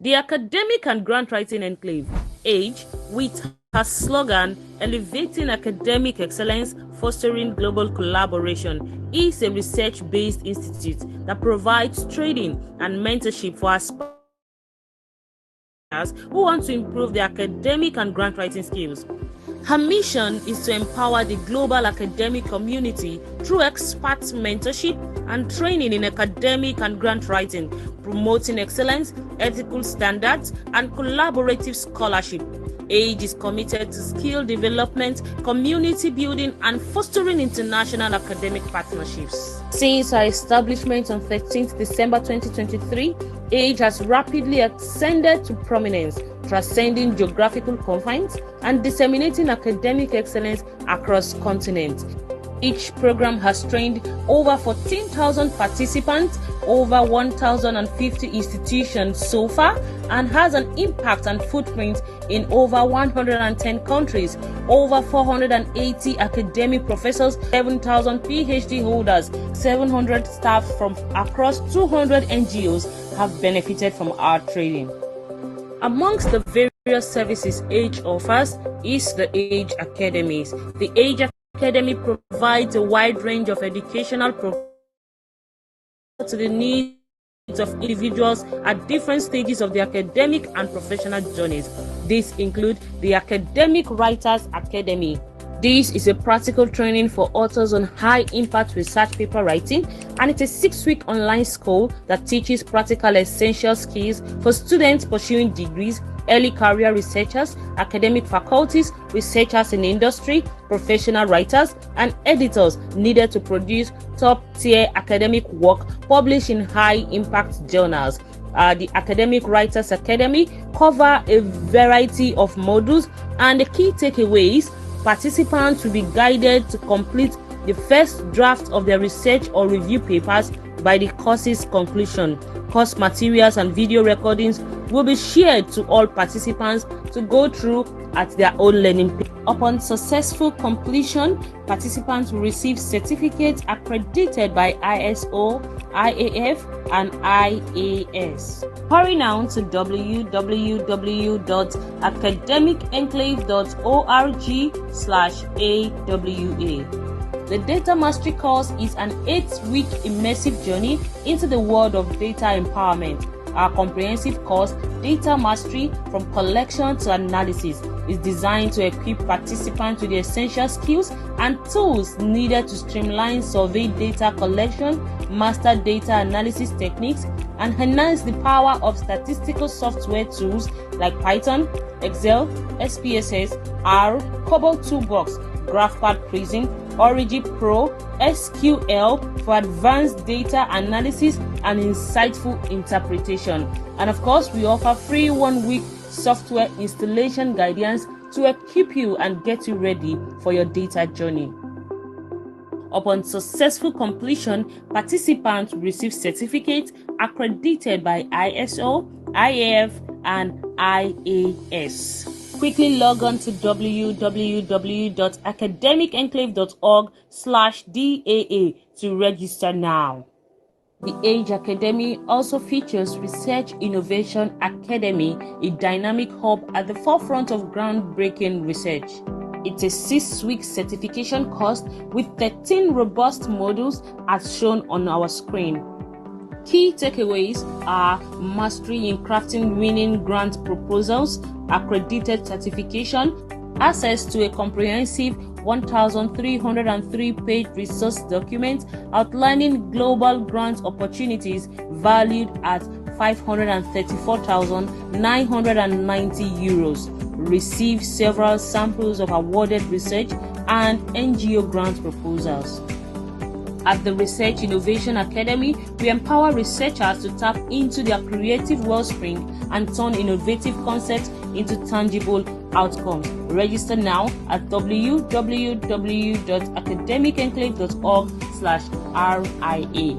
The Academic and Grant Writing Enclave, AGE, with her slogan, Elevating Academic Excellence, Fostering Global Collaboration, is a research-based institute that provides training and mentorship for aspirants who want to improve their academic and grant writing skills. Her mission is to empower the global academic community through expert mentorship and training in academic and grant writing, promoting excellence, ethical standards, and collaborative scholarship. AGE is committed to skill development, community building, and fostering international academic partnerships. Since our establishment on 13th December 2023, AGE has rapidly ascended to prominence, transcending geographical confines and disseminating academic excellence across continents. Each program has trained over 14,000 participants, over 1,050 institutions so far, and has an impact and footprint in over 110 countries, over 480 academic professors, 7,000 PhD holders, 700 staff from across 200 NGOs have benefited from our training. Amongst the various services AGE offers is the AGE Academies. The AGE Academy provides a wide range of educational programs to the needs of individuals at different stages of their academic and professional journeys. These include the Academic Writers Academy. This is a practical training for authors on high-impact research paper writing, and it's a 6-week online school that teaches practical essential skills for students pursuing degrees, early career researchers, academic faculties, researchers in industry, professional writers, and editors needed to produce top-tier academic work published in high-impact journals. The Academic Writers Academy cover a variety of modules, and the key takeaways: participants will be guided to complete the first draft of their research or review papers by the course's conclusion. Course materials and video recordings will be shared to all participants to go through at their own learning pace. Upon successful completion, participants will receive certificates accredited by ISO, IAF, and IAS. Hurry now to www.academicenclave.org/AWA. The Data Mastery course is an 8-week immersive journey into the world of data empowerment. Our comprehensive course, Data Mastery from Collection to Analysis, is designed to equip participants with the essential skills and tools needed to streamline survey data collection, master data analysis techniques, and harness the power of statistical software tools like Python, Excel, SPSS, R, COBOL Toolbox, GraphPad Prism, Origi Pro, SQL for advanced data analysis and insightful interpretation. And of course, we offer free 1-week software installation guidance to equip you and get you ready for your data journey. Upon successful completion, participants will receive certificates accredited by ISO, IAF, and IAS. Quickly log on to www.academicenclave.org/DAA to register now. The AGE Academy also features Research Innovation Academy, a dynamic hub at the forefront of groundbreaking research. It's a 6-week certification course with 13 robust modules as shown on our screen. Key takeaways are mastery in crafting winning grant proposals, accredited certification, access to a comprehensive 1,303-page resource document outlining global grant opportunities valued at €534,990. Receive several samples of awarded research and NGO grant proposals. At the Research Innovation Academy, we empower researchers to tap into their creative wellspring and turn innovative concepts into tangible outcomes. Register now at www.academicenclave.org/RIA.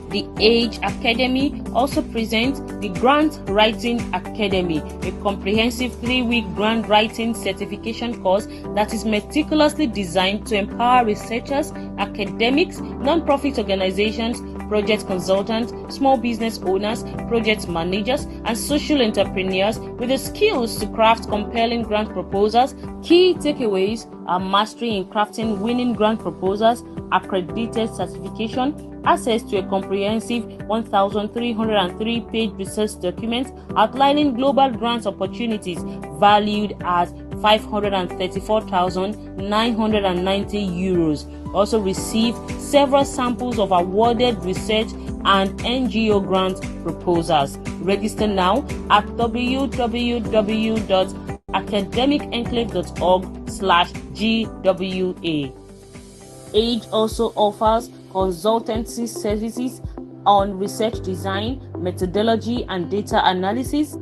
The AGE Academy also presents the Grant Writing Academy, a comprehensive 3-week grant writing certification course that is meticulously designed to empower researchers, academics, non-profit organizations, project consultants, small business owners, project managers, and social entrepreneurs with the skills to craft compelling grant proposals. Key takeaways are mastery in crafting winning grant proposals, accredited certification, access to a comprehensive 1,303-page research document outlining global grant opportunities valued at €534,990. Also receive several samples of awarded research and NGO grant proposals. Register now at www.academicenclave.org/GWA. AGE also offers consultancy services on research design, methodology and data analysis,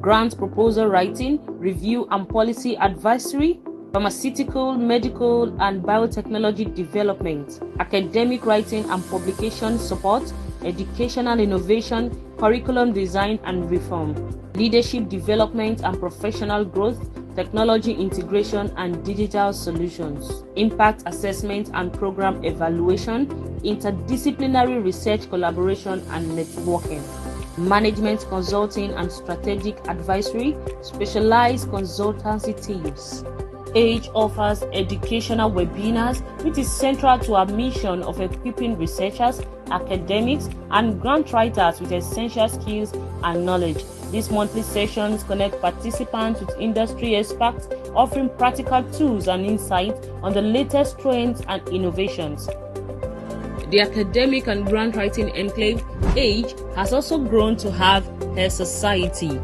grant proposal writing, review and policy advisory, pharmaceutical, medical and biotechnology development, academic writing and publication support, educational innovation, curriculum design and reform, leadership development and professional growth, technology integration and digital solutions, impact assessment and program evaluation, interdisciplinary research collaboration and networking, management consulting and strategic advisory, specialized consultancy teams. AGE offers educational webinars, which is central to our mission of equipping researchers, academics, and grant writers with essential skills and knowledge. These monthly sessions connect participants with industry experts, offering practical tools and insights on the latest trends and innovations. The Academic and Grant Writing Enclave, AGE, has also grown to have a society.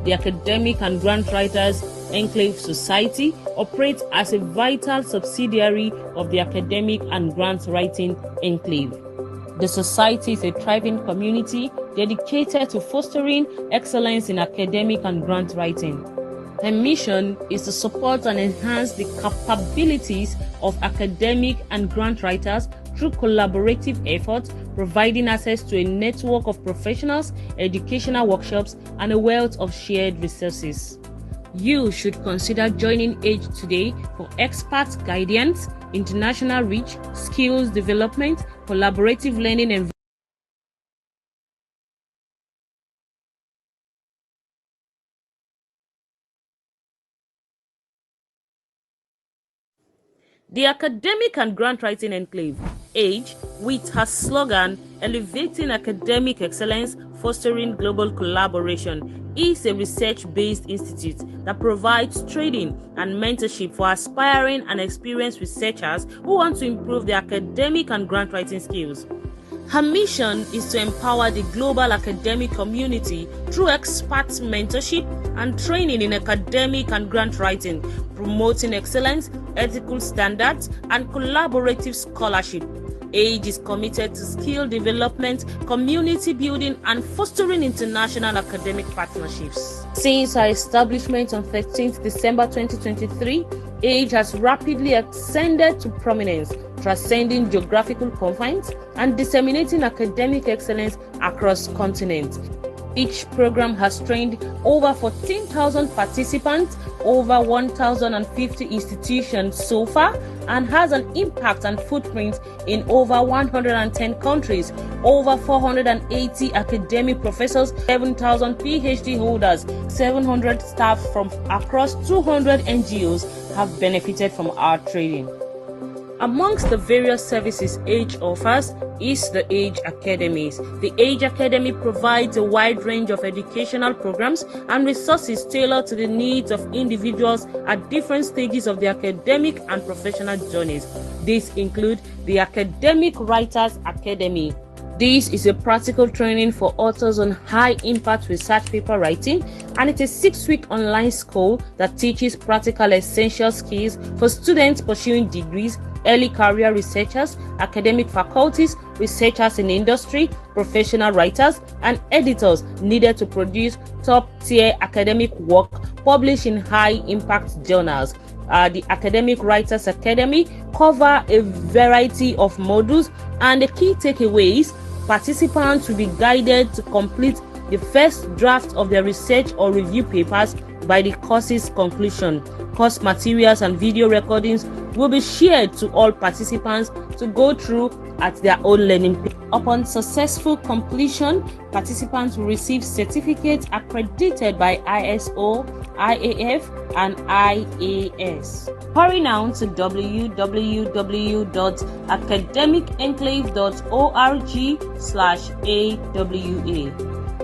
The Academic and Grant Writers Enclave Society operates as a vital subsidiary of the Academic and Grant Writing Enclave. The society is a thriving community dedicated to fostering excellence in academic and grant writing. Her mission is to support and enhance the capabilities of academic and grant writers through collaborative efforts, providing access to a network of professionals, educational workshops, and a wealth of shared resources. You should consider joining AGE today for expert guidance, international reach, skills development, collaborative learning and The Academic and Grant Writing Enclave, AGE, with her slogan, Elevating Academic Excellence, Fostering Global Collaboration, is a research-based institute that provides training and mentorship for aspiring and experienced researchers who want to improve their academic and grant writing skills. Her mission is to empower the global academic community through expert mentorship and training in academic and grant writing, promoting excellence, ethical standards, and collaborative scholarship. AGE is committed to skill development, community building, and fostering international academic partnerships. Since our establishment on 13th December 2023, AGE has rapidly ascended to prominence, transcending geographical confines and disseminating academic excellence across continents. Each program has trained over 14,000 participants, over 1,050 institutions so far, and has an impact and footprint in over 110 countries, over 480 academic professors, 7,000 PhD holders, 700 staff from across 200 NGOs have benefited from our training. Amongst the various services AGE offers is the AGE Academies. The AGE Academy provides a wide range of educational programs and resources tailored to the needs of individuals at different stages of their academic and professional journeys. These include the Academic Writers Academy. This is a practical training for authors on high-impact research paper writing, and it's a 6-week online school that teaches practical essential skills for students pursuing degrees, early career researchers, academic faculties, researchers in industry, professional writers, and editors needed to produce top-tier academic work published in high-impact journals. The Academic Writers Academy cover a variety of modules, and the key takeaways: participants will be guided to complete the first draft of their research or review papers by the course's conclusion. Course materials and video recordings will be shared to all participants to go through at their own learning pace. Upon successful completion, participants will receive certificates accredited by ISO, IAF, and IAS. Hurry now to www.academicenclave.org/AWA.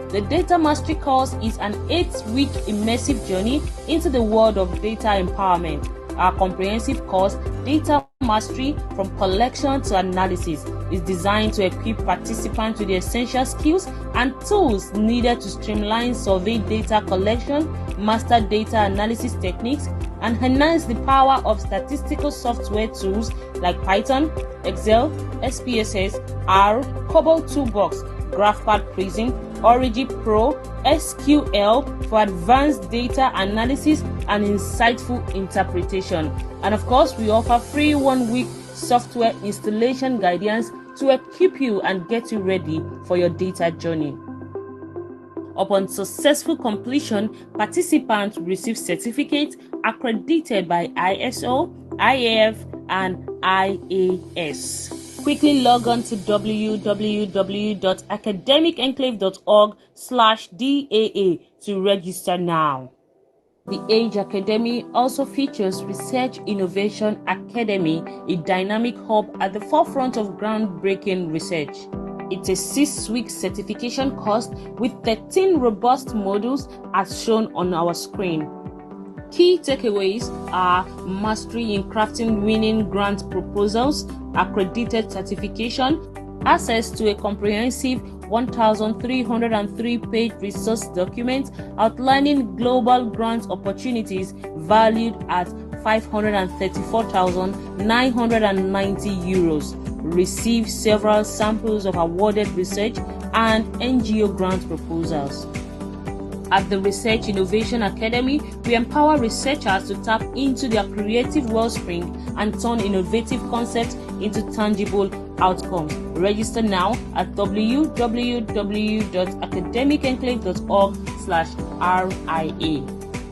The Data Mastery course is an 8-week immersive journey into the world of data empowerment. Our comprehensive course, Data Mastery from Collection to Analysis, is designed to equip participants with the essential skills and tools needed to streamline survey data collection, master data analysis techniques, and enhance the power of statistical software tools like Python, Excel, SPSS, R, COBOL Toolbox, GraphPad Prism, Origi Pro, SQL for advanced data analysis and insightful interpretation. And of course, we offer free 1-week software installation guidance to equip you and get you ready for your data journey. Upon successful completion, participants will receive certificates accredited by ISO, IAF, and IAS. Quickly log on to www.academicenclave.org/DAA to register now. The Age Academy also features Research Innovation Academy, a dynamic hub at the forefront of groundbreaking research. It's a 6-week certification course with 13 robust modules as shown on our screen. Key takeaways are mastery in crafting winning grant proposals, accredited certification, access to a comprehensive 1,303-page resource document outlining global grant opportunities valued at €534,990. Receive several samples of awarded research and NGO grant proposals. At the Research Innovation Academy, we empower researchers to tap into their creative wellspring and turn innovative concepts into tangible outcomes. Register now at www.academicenclave.org/RIA.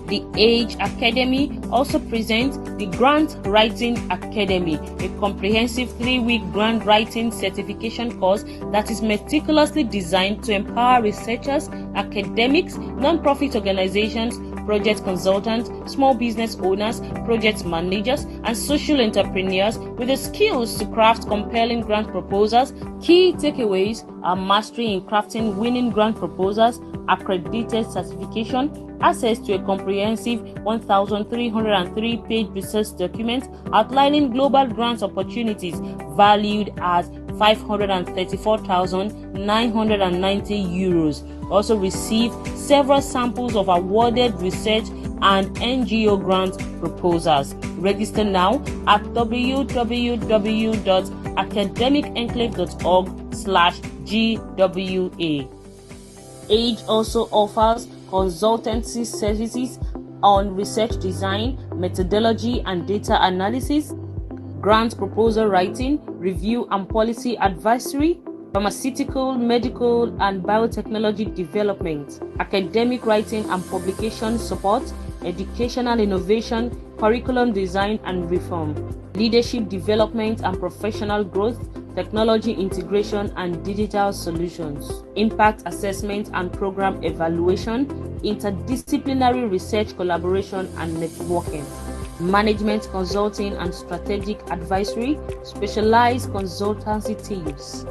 The Age Academy also presents the Grant Writing Academy, a comprehensive 3-week grant writing certification course that is meticulously designed to empower researchers, academics, non-profit organizations, project consultants, small business owners, project managers, and social entrepreneurs with the skills to craft compelling grant proposals. Key takeaways are mastery in crafting winning grant proposals, accredited certification, access to a comprehensive 1,303-page research document outlining global grant opportunities valued at €534,990. Also receive several samples of awarded research and NGO grant proposals. Register now at www.academicenclave.org/GWA. Age also offers consultancy services on research design, methodology and data analysis, grant proposal writing, review and policy advisory, pharmaceutical, medical and biotechnology development, academic writing and publication support, educational innovation, curriculum design and reform, leadership development and professional growth, technology integration and digital solutions, impact assessment and program evaluation, interdisciplinary research collaboration and networking, management consulting and strategic advisory, specialized consultancy teams.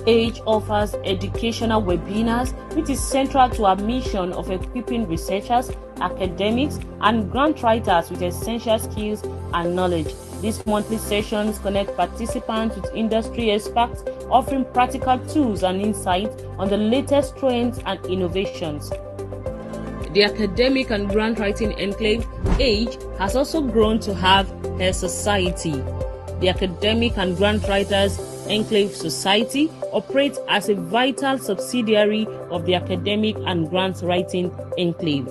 Age offers educational webinars, which is central to our mission of equipping researchers, academics, and grant writers with essential skills and knowledge. These monthly sessions connect participants with industry experts, offering practical tools and insights on the latest trends and innovations. The Academic and Grant Writing Enclave, AGE, has also grown to have a society. The Academic and Grant Writers Enclave Society operates as a vital subsidiary of the Academic and Grant Writing Enclave.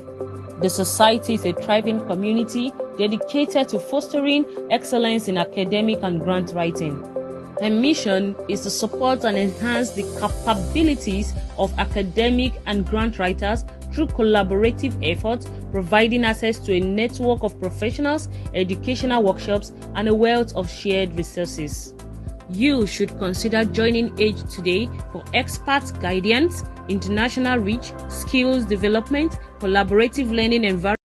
The society is a thriving community dedicated to fostering excellence in academic and grant writing. Her mission is to support and enhance the capabilities of academic and grant writers, through collaborative efforts, providing access to a network of professionals, educational workshops, and a wealth of shared resources. You should consider joining AGE today for expert guidance, international reach, skills development, collaborative learning environment.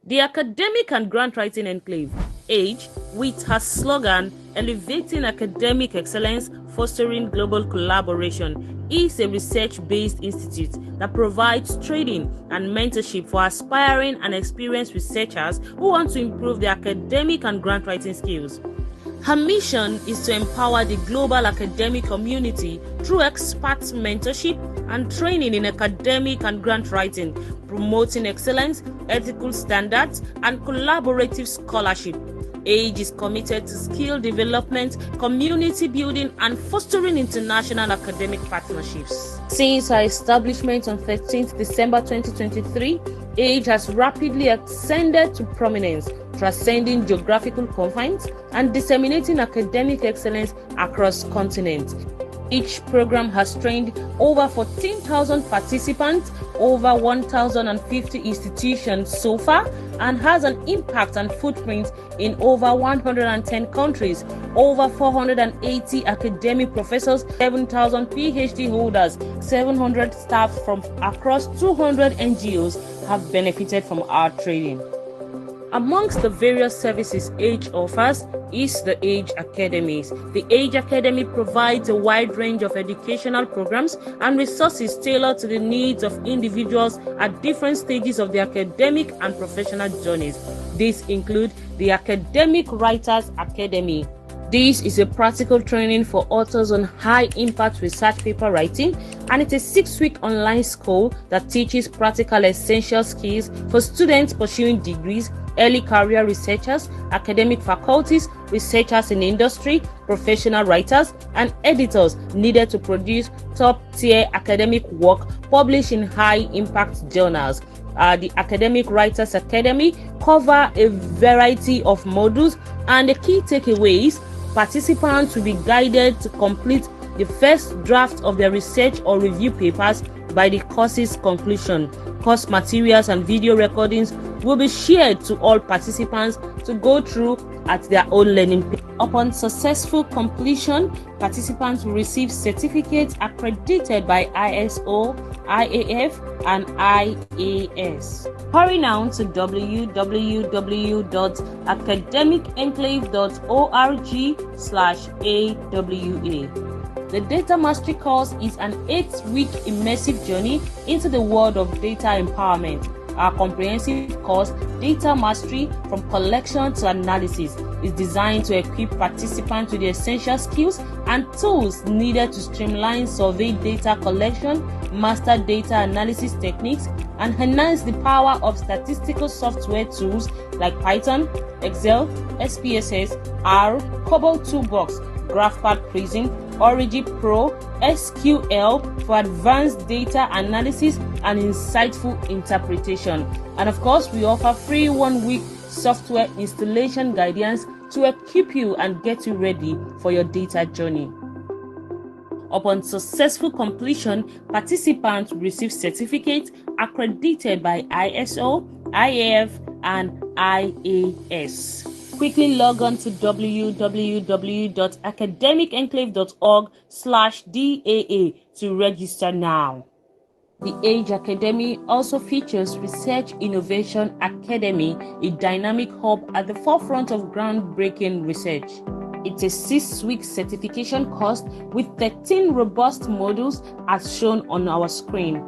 The Academic and Grant Writing Enclave, AGE, with her slogan, Elevating Academic Excellence, Fostering Global Collaboration, is a research-based institute that provides training and mentorship for aspiring and experienced researchers who want to improve their academic and grant writing skills. Her mission is to empower the global academic community through expert mentorship and training in academic and grant writing, promoting excellence, ethical standards, and collaborative scholarship. AGE is committed to skill development, community building, and fostering international academic partnerships. Since her establishment on 13th December 2023, AGE has rapidly ascended to prominence, transcending geographical confines and disseminating academic excellence across continents. Each program has trained over 14,000 participants, over 1,050 institutions so far, and has an impact and footprint in over 110 countries, over 480 academic professors, 7,000 PhD holders, 700 staff from across 200 NGOs have benefited from our training. Amongst the various services AGE offers is the AGE Academies. The AGE Academy provides a wide range of educational programs and resources tailored to the needs of individuals at different stages of their academic and professional journeys. These include the Academic Writers Academy. This is a practical training for authors on high-impact research paper writing, and it's a 6-week online school that teaches practical essential skills for students pursuing degrees, early career researchers, academic faculties, researchers in industry, professional writers, and editors needed to produce top-tier academic work published in high-impact journals. The Academic Writers Academy cover a variety of modules, and the key takeaways: participants will be guided to complete the first draft of their research or review papers by the course's conclusion. Course materials and video recordings will be shared to all participants to go through at their own learning pace. Upon successful completion, participants will receive certificates accredited by ISO, IAF, and IAS. Hurry now to www.academicenclave.org/AWA. The Data Mastery course is an 8-week immersive journey into the world of data empowerment. Our comprehensive course, Data Mastery from Collection to Analysis, is designed to equip participants with the essential skills and tools needed to streamline survey data collection, master data analysis techniques, and enhance the power of statistical software tools like Python, Excel, SPSS, R, COBOL Toolbox, GraphPad Prism, Origi Pro, SQL for advanced data analysis and insightful interpretation. And of course, we offer free 1-week software installation guidance to equip you and get you ready for your data journey. Upon successful completion, participants will receive certificates accredited by ISO, IAF, and IAS. Quickly log on to www.academicenclave.org/DAA to register now. The AGE Academy also features Research Innovation Academy, a dynamic hub at the forefront of groundbreaking research. It's a 6-week certification course with 13 robust modules as shown on our screen.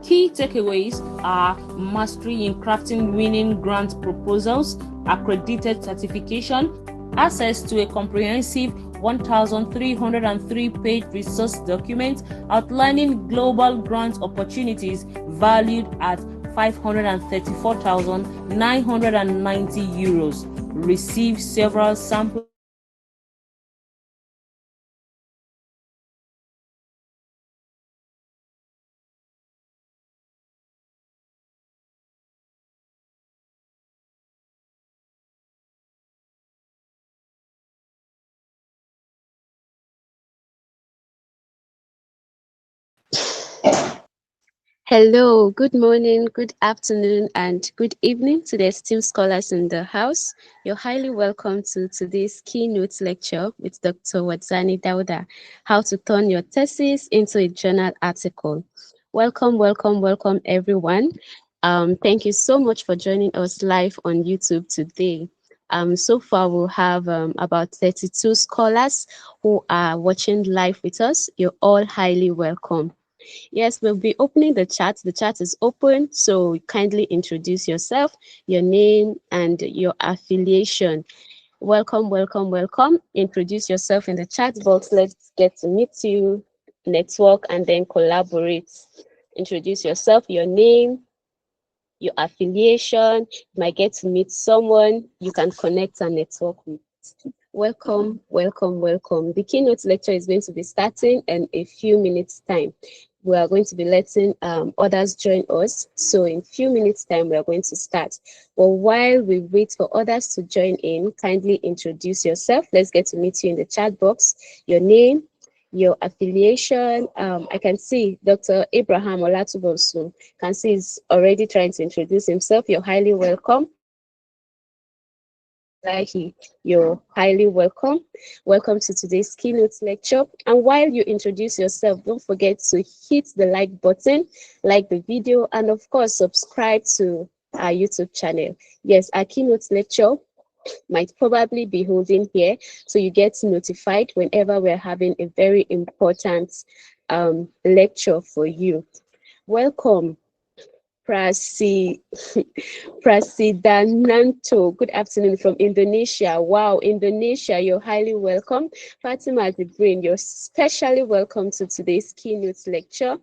Key takeaways are mastery in crafting winning grant proposals, accredited certification, access to a comprehensive 1,303-page resource document outlining global grant opportunities valued at €534,990. Receive several sample Hello, good morning, good afternoon, and good evening to the esteemed scholars in the house. You're highly welcome to today's keynote lecture with Dr. Wadzani Dauda, How to Turn Your Thesis into a Journal Article. Welcome, welcome, welcome, everyone. Thank you so much for joining us live on YouTube today. So far, we'll have about 32 scholars who are watching live with us. You're all highly welcome. Yes, we'll be opening the chat. The chat is open, so kindly introduce yourself, your name, and your affiliation. Welcome, welcome, welcome. Introduce yourself in the chat box. Let's get to meet you, network, and then collaborate. Introduce yourself, your name, your affiliation. You might get to meet someone you can connect and network with. Welcome, welcome, welcome. The keynote lecture is going to be starting in a few minutes' time. We are going to be letting others join us. So in a few minutes' time, we are going to start. But while we wait for others to join in, kindly introduce yourself. Let's get to meet you in the chat box. Your name, your affiliation. I can see Dr. Abraham Olatubosu. Can see he's already trying to introduce himself. You're highly welcome. You're highly welcome. Welcome to today's keynote lecture. And while you introduce yourself, don't forget to hit the like button, like the video, and of course, subscribe to our YouTube channel. Yes, our keynote lecture might probably be holding here, so you get notified whenever we're having a very important lecture for you. Welcome. Prasi Prasidananto, good afternoon from Indonesia. Wow, Indonesia, you're highly welcome. Fatima the Brain, you're specially welcome to today's keynote lecture.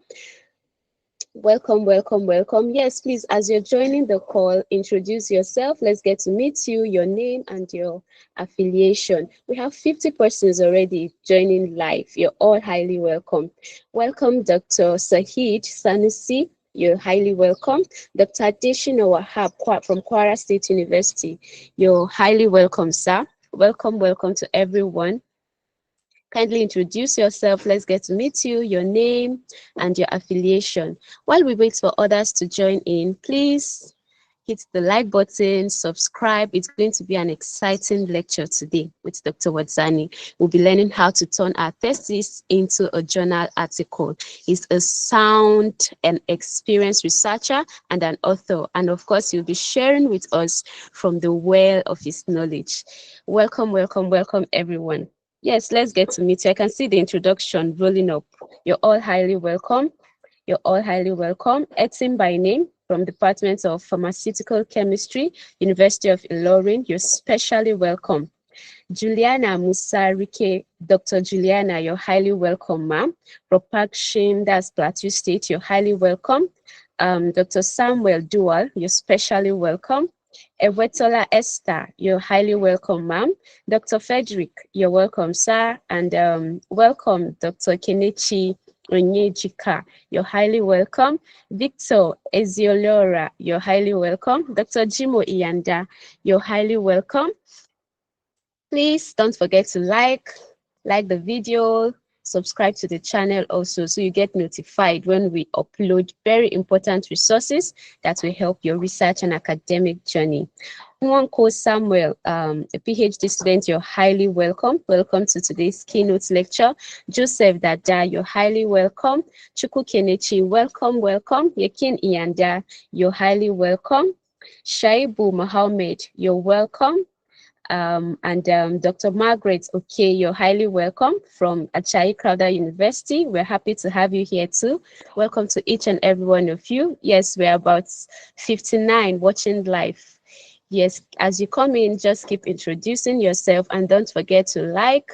Welcome, welcome, welcome. Yes, please, as you're joining the call, introduce yourself. Let's get to meet you, your name and your affiliation. We have 50 persons already joining live. You're all highly welcome. Welcome, Dr. Sahid Sanusi. You're highly welcome. Dr. Adeshina Wahab from Kwara State University. You're highly welcome, sir. Welcome, welcome to everyone. Kindly introduce yourself. Let's get to meet you, your name and your affiliation. While we wait for others to join in, please hit the like button, subscribe. It's going to be an exciting lecture today with Dr. Wadzani. We'll be learning how to turn our thesis into a journal article. He's a sound and experienced researcher and an author. And of course, he'll be sharing with us from the well of his knowledge. Welcome, welcome, welcome, everyone. Yes, let's get to meet you. I can see the introduction rolling up. You're all highly welcome. You're all highly welcome. Etim by name from Department of Pharmaceutical Chemistry, University of Ilorin. You're specially welcome. Juliana Musarike, Dr. Juliana, you're highly welcome, ma'am. Propaction, that's Plateau State, you're highly welcome. Dr. Samuel Dual, you're specially welcome. Ewetola Esther, you're highly welcome, ma'am. Dr. Frederick, you're welcome, sir. And welcome, Dr. Kenichi Onyejika, you're highly welcome. Victor Eziolora, you're highly welcome. Dr. Jimo Iyanda, you're highly welcome. Please don't forget to like the video, subscribe to the channel also so you get notified when we upload very important resources that will help your research and academic journey. One called Samuel, a PhD student, you're highly welcome. Welcome to today's keynote lecture. Joseph Dada, you're highly welcome. Chukwu Kenechi, welcome, welcome. Yekin Iyanda, you're highly welcome. Shaibu Mohammed, you're welcome. Dr. Margaret, okay, you're highly welcome from Achai Crowther University. We're happy to have you here too. Welcome to each and every one of you. Yes, we're about 59 watching live. Yes, as you come in, just keep introducing yourself and don't forget to like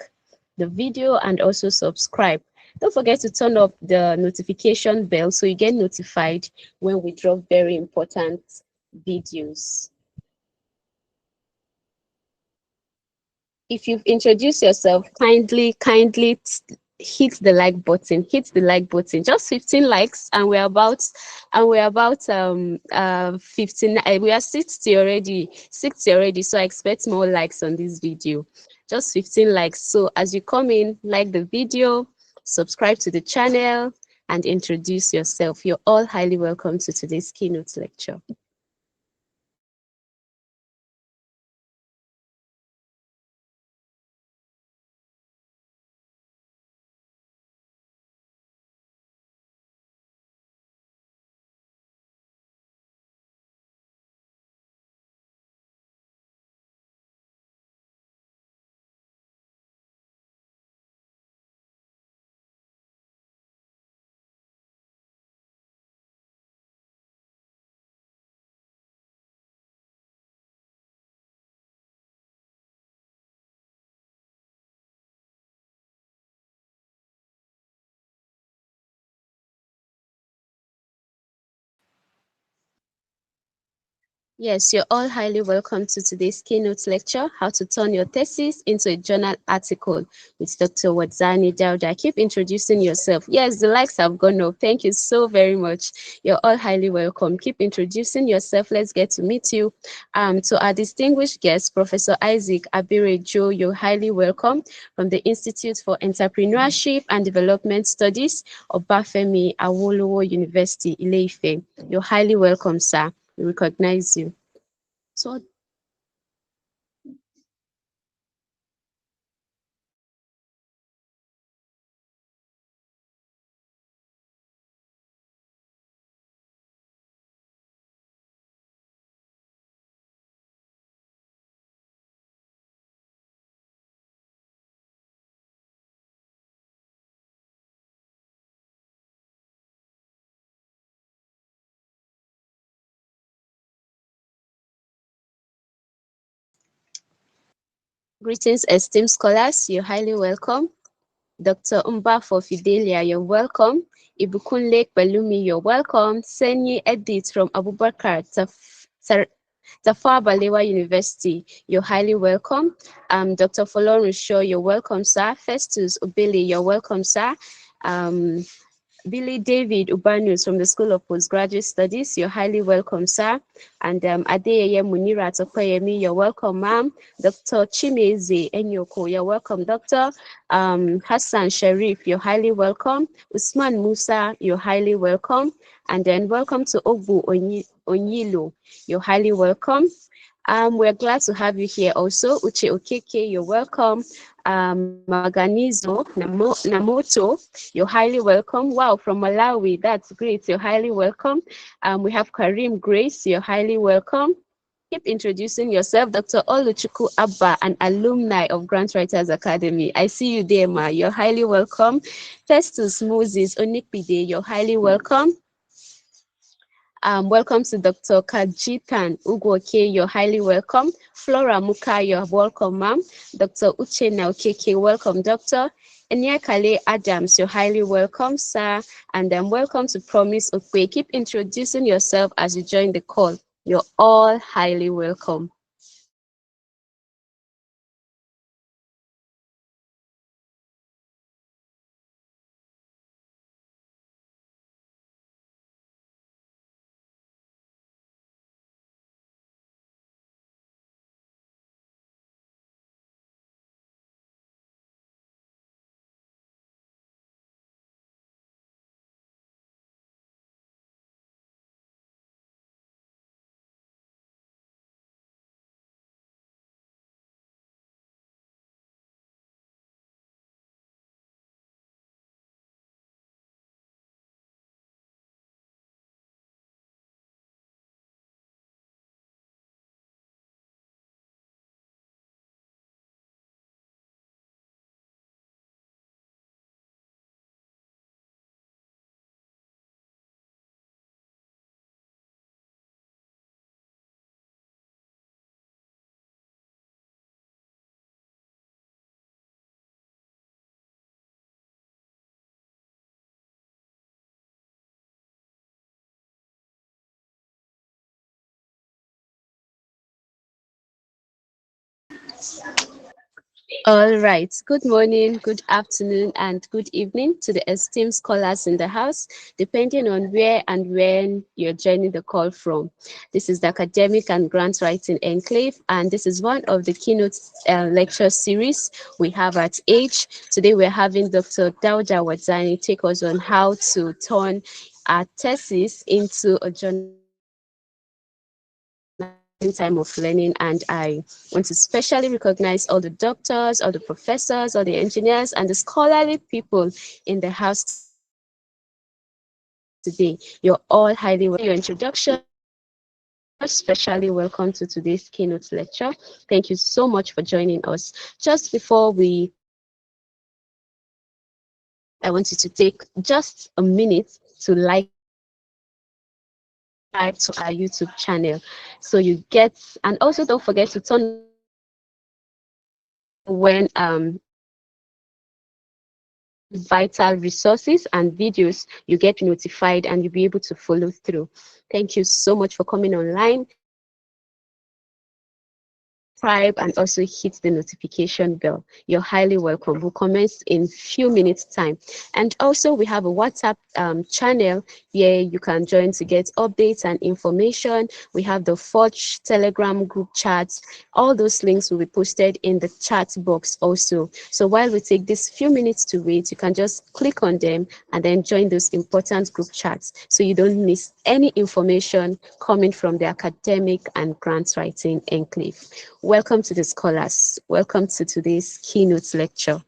the video and also subscribe. Don't forget to turn up the notification bell so you get notified when we drop very important videos. If you've introduced yourself, kindly hit the like button. Hit the like button. Just 15 likes, and we're about 15. We are 60 already. 60 already. So I expect more likes on this video. Just 15 likes. So as you come in, like the video, subscribe to the channel, and introduce yourself. You're all highly welcome to today's keynote lecture. Yes, you're all highly welcome to today's keynote lecture, How to Turn Your Thesis into a Journal Article with Dr. Wadzani Dauda. Keep introducing yourself. Yes, the likes have gone up. Thank you so very much. You're all highly welcome. Keep introducing yourself. Let's get to meet you. To our distinguished guest, Professor Isaac Abirejo, you're highly welcome from the Institute for Entrepreneurship and Development Studies, Obafemi Awolowo University, Ile-Ife. You're highly welcome, sir. We recognize you. So greetings, esteemed scholars. You're highly welcome. Dr. Umba for Fidelia, you're welcome. Ibukunle Balumi, you're welcome. Senyi Edith from Abubakar Tafawa Balewa University, you're highly welcome. Dr. Folorun Shaw, you're welcome, sir. Festus Obele, you're welcome, sir. Billy David Ubanus from the School of Postgraduate Studies, you're highly welcome, sir. And Adeyeye Munira Tokoyemi, you're welcome, ma'am. Dr. Chimeze Enyoko, you're welcome, doctor. Hassan Sharif, you're highly welcome. Usman Musa, you're highly welcome. And then welcome to Ogbu Onyilo, you're highly welcome. We're glad to have you here also. Uche Okeke, you're welcome. Maganizo Namoto, you're highly welcome. Wow, from Malawi, that's great. You're highly welcome. We have Karim Grace, you're highly welcome. Keep introducing yourself. Dr. Oluchuku Abba, an alumni of Grantwriters Academy. I see you there, ma. You're highly welcome. Festus Moses Onikpide, you're highly welcome. Welcome to Dr. Kajitan Ugwoke, you're highly welcome. Flora Muka, you're welcome, ma'am. Dr. Uche Naokeke, welcome, doctor. Eniakale Adams, you're highly welcome, sir. And welcome to Promise Okwe. Keep introducing yourself as you join the call. You're all highly welcome. All right. Good morning, good afternoon, and good evening to the esteemed scholars in the house, depending on where and when you're joining the call from. This is the Academic and Grant Writing Enclave, and this is one of the keynote lecture series we have at Age. Today, we're having Dr. Dauda Wadzani take us on how to turn our thesis into a journal time of learning, and I want to specially recognize all the doctors, all the professors, all the engineers, and the scholarly people in the house today. You're all highly welcome. Your introduction, especially welcome to today's keynote lecture. Thank you so much for joining us. Just before we I want you to take just a minute to like subscribe to our YouTube channel so you get, and also don't forget to turn when vital resources and videos, you get notified and you'll be able to follow through. Thank you so much for coming online. Subscribe and also hit the notification bell. You're highly welcome. We'll commence in few minutes time. And also we have a WhatsApp channel where you can join to get updates and information. We have the Forge Telegram group chats. All those links will be posted in the chat box also. So while we take this few minutes to wait, you can just click on them and then join those important group chats so you don't miss any information coming from the academic and grant writing enclave. Welcome to the scholars. Welcome to today's keynote lecture.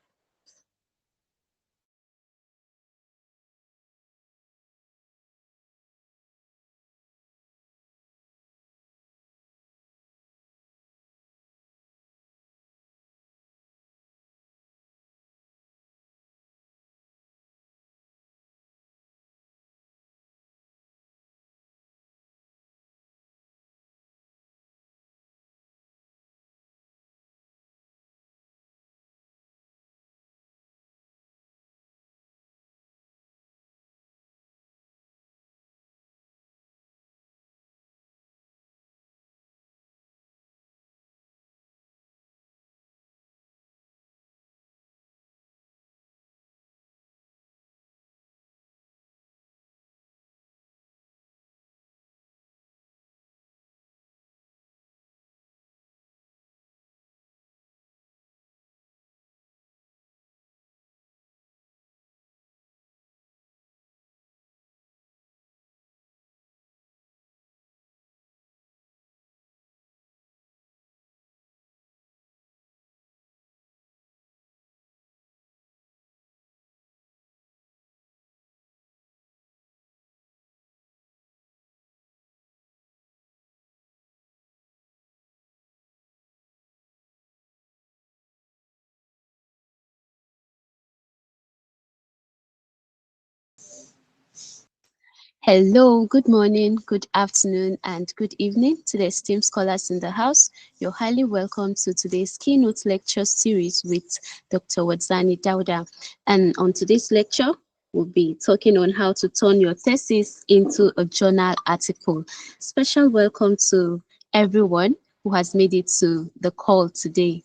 Hello, good morning, good afternoon, and good evening to the esteemed scholars in the house. You're highly welcome to today's keynote lecture series with Dr. Wadzani Dauda. And on today's lecture, we'll be talking on how to turn your thesis into a journal article. Special welcome to everyone who has made it to the call today.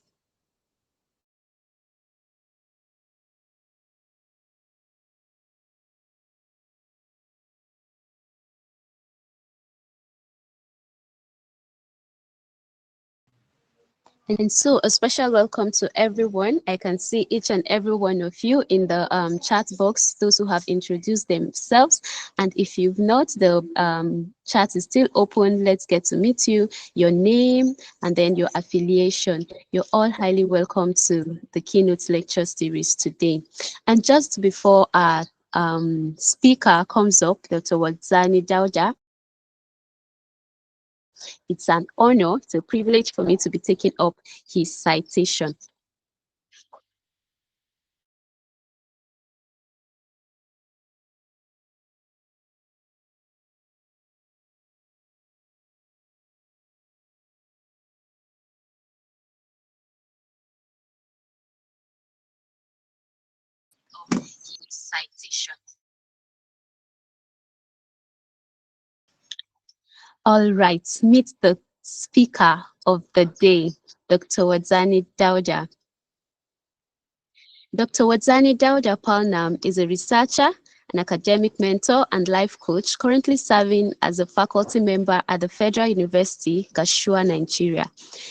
And so a special welcome to everyone. I can see each and every one of you in the chat box, those who have introduced themselves. And if you've not, the chat is still open. Let's get to meet you, your name, and then your affiliation. You're all highly welcome to the keynote lecture series today. And just before our speaker comes up, Dr. Wadzani Dauda, it's an honor, it's a privilege for me to be taking up his citation. Citation. All right, meet the speaker of the day, Dr. Wadzani Dauda. Dr. Wadzani Dauda Palnam is a researcher, an academic mentor, and life coach, currently serving as a faculty member at the Federal University, Gashua, Nigeria.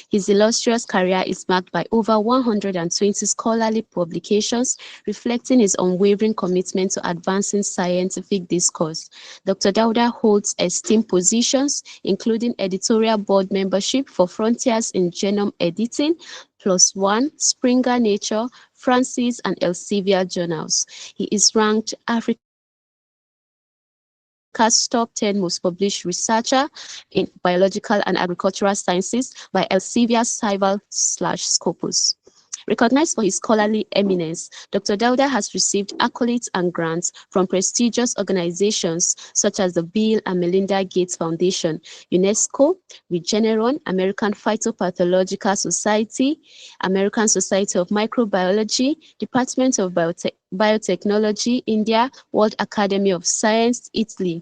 His illustrious career is marked by over 120 scholarly publications, reflecting his unwavering commitment to advancing scientific discourse. Dr. Dauda holds esteemed positions, including editorial board membership for Frontiers in Genome Editing, PLOS ONE, Springer Nature, Francis, and Elsevier journals. He is ranked Africa's top 10 most published researcher in biological and agricultural sciences by Elsevier Scival/Scopus. Recognized for his scholarly eminence, Dr. Dauda has received accolades and grants from prestigious organizations such as the Bill and Melinda Gates Foundation, UNESCO, Regeneron, American Phytopathological Society, American Society of Microbiology, Department of Biotechnology, India, World Academy of Science, Italy,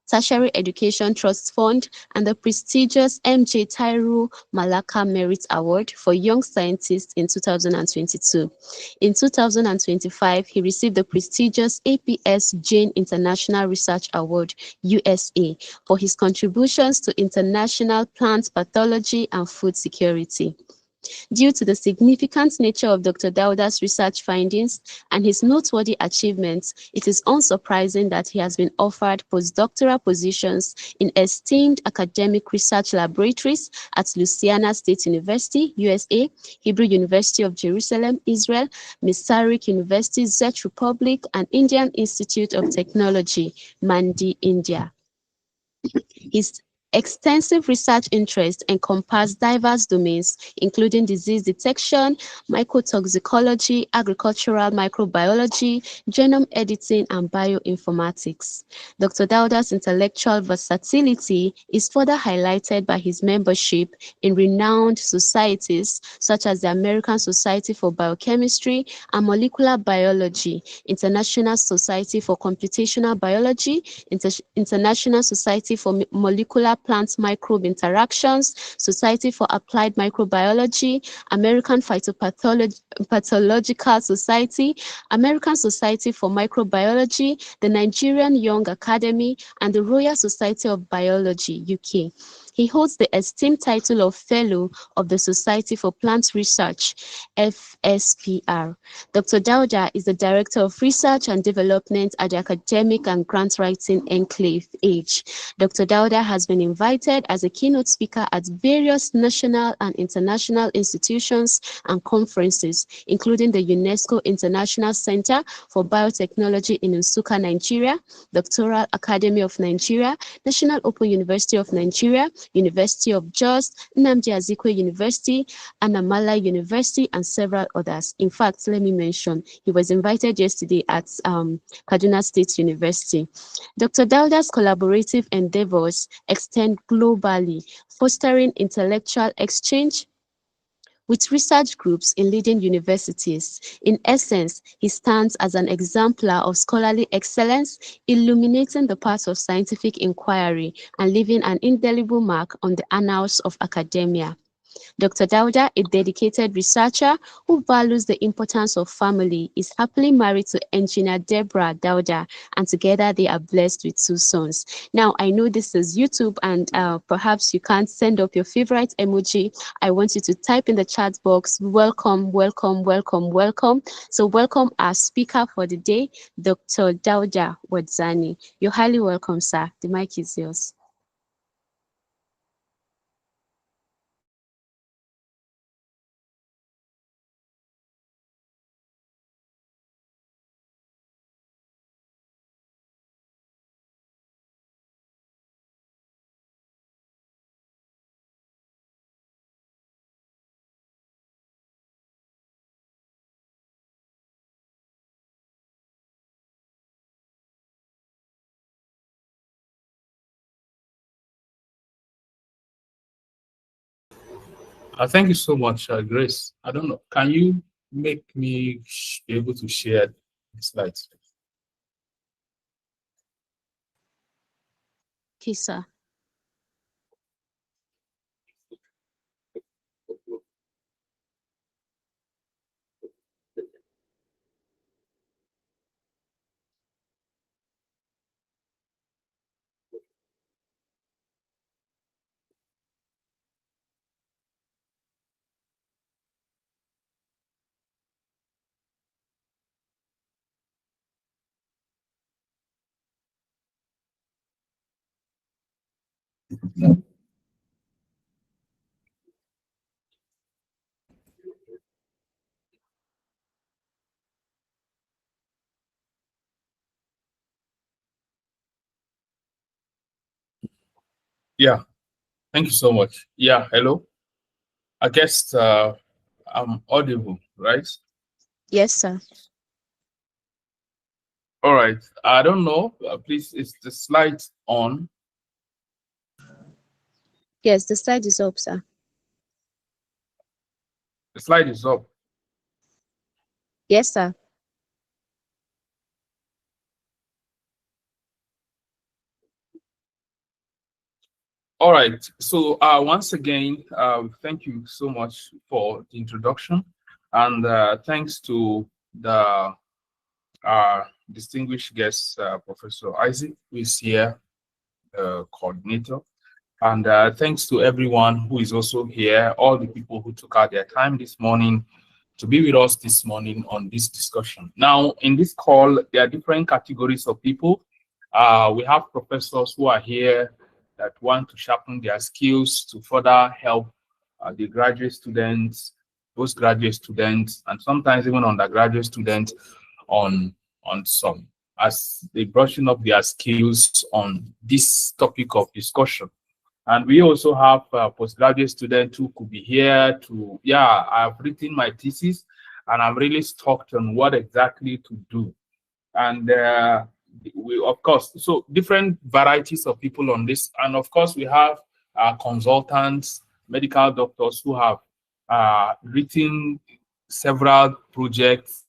Tertiary Education Trust Fund, and the prestigious M.J. Tairu Malaka Merit Award for Young Scientists in 2022. In 2025, he received the prestigious APS Jane International Research Award, USA, for his contributions to international plant pathology and food security. Due to the significant nature of Dr. Dauda's research findings and his noteworthy achievements, it is unsurprising that he has been offered postdoctoral positions in esteemed academic research laboratories at Louisiana State University, USA, Hebrew University of Jerusalem, Israel, Masaryk University, Czech Republic, and Indian Institute of Technology, Mandi, India. His extensive research interests encompass diverse domains, including disease detection, mycotoxicology, agricultural microbiology, genome editing, and bioinformatics. Dr. Dauda's intellectual versatility is further highlighted by his membership in renowned societies such as the American Society for Biochemistry and Molecular Biology, International Society for Computational Biology, International Society for Molecular Plant Microbe Interactions, Society for Applied Microbiology, American Phytopathological Society, American Society for Microbiology, the Nigerian Young Academy, and the Royal Society of Biology, UK. He holds the esteemed title of Fellow of the Society for Plant Research, FSPR. Dr. Dauda is the Director of Research and Development at the Academic and Grant Writing Enclave, AGE. Dr. Dauda has been invited as a keynote speaker at various national and international institutions and conferences, including the UNESCO International Center for Biotechnology in Nsukka, Nigeria, Doctoral Academy of Nigeria, National Open University of Nigeria, University of Jos, Nnamdi Azikiwe University, Anamala University, and several others. In fact, let me mention, he was invited yesterday at Kaduna State University. Dr. Dauda's collaborative endeavors extend globally, fostering intellectual exchange with research groups in leading universities. In essence, he stands as an exemplar of scholarly excellence, illuminating the path of scientific inquiry and leaving an indelible mark on the annals of academia. Dr. Dauda, a dedicated researcher who values the importance of family, is happily married to engineer Deborah Dauda, and together they are blessed with 2 sons. Now, I know this is YouTube, and perhaps you can't send up your favorite emoji. I want you to type in the chat box, welcome, welcome, welcome, welcome. So welcome our speaker for the day, Dr. Dauda Wadzani. You're highly welcome, sir. The mic is yours. Thank you so much, Grace. I don't know. Can you make me be able to share the slides? Okay, sir. Yeah, thank you so much. Yeah, hello. I guess I'm audible, right? Yes, sir. All right. I don't know. Please, is the slide on? Yes, the slide is up, sir. The slide is up. Yes, sir. All right. So once again, thank you so much for the introduction, and thanks to the distinguished guest, Professor Isaac, who is here, coordinator. And thanks to everyone who is also here, all the people who took out their time this morning to be with us this morning on this discussion. Now, in this call, there are different categories of people. We have professors who are here that want to sharpen their skills to further help the graduate students, postgraduate students, and sometimes even undergraduate students on some as they brushing up their skills on this topic of discussion. And we also have postgraduate students who could be here to, yeah, I've written my thesis and I'm really stuck on what exactly to do. And we, of course, so different varieties of people on this. And of course, we have consultants, medical doctors who have written several projects,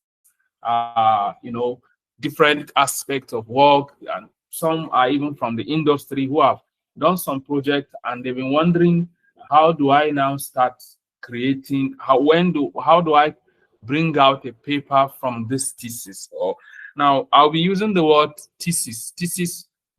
different aspects of work, and some are even from the industry who have done some project and they've been wondering, how do I now start creating, how do I bring out a paper from this thesis? Or now I'll be using the word thesis.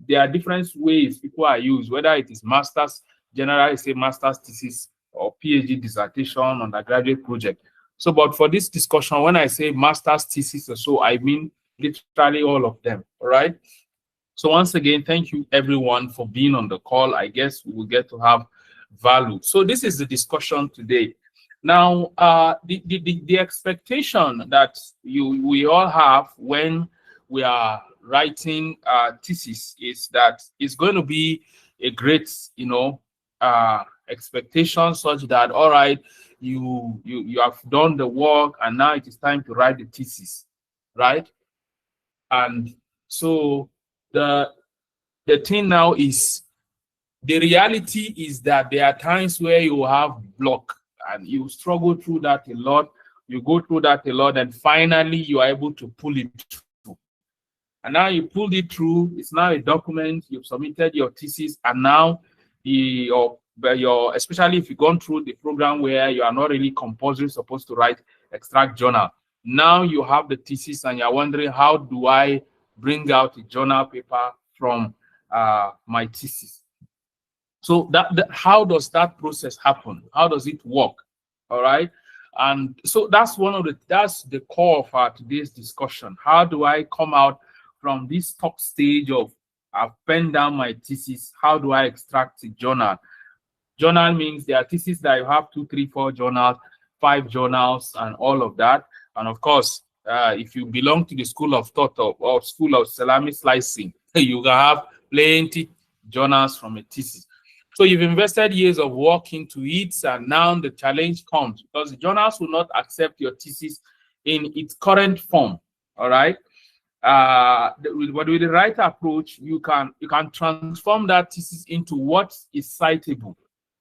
There are different ways people are used, whether it is master's, generally say master's thesis, or PhD dissertation, undergraduate project. So, but for this discussion, when I say master's thesis or so, I mean literally all of them. All right. So once again, thank you everyone for being on the call. I guess we will get to have value. So this is the discussion today. Now, the expectation that we all have when we are writing thesis is that it's going to be a great, expectation such that, all right, you have done the work and now it is time to write the thesis, right? And so the thing now is, the reality is that there are times where you have block and you struggle through that a lot. You go through that a lot, and finally you are able to pull it through. And now you pulled it through. It's now a document. You've submitted your thesis, and now your especially if you've gone through the program where you are not really compulsory supposed to write extract journal. Now you have the thesis, and you're wondering, how do I bring out a journal paper from my thesis? So how does that process happen? How does it work? All right. And so that's the core of our today's discussion. How do I come out from this top stage of I've penned down my thesis? How do I extract a journal? Journal means there are theses that you have 2, 3, 4 journals, 5 journals, and all of that. And of course, if you belong to the school of thought or school of salami slicing, you can have plenty journals from a thesis. So you've invested years of work into it, and now the challenge comes because the journals will not accept your thesis in its current form. All right. With the right approach, you can transform that thesis into what is citable.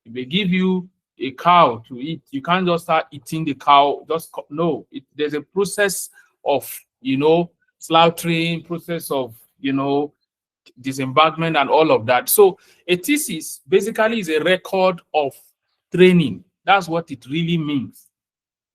If they give you a cow to eat, you can't just start eating the cow. There's a process of slaughtering, process of disembarkment and all of that. So a thesis basically is a record of training. That's what it really means.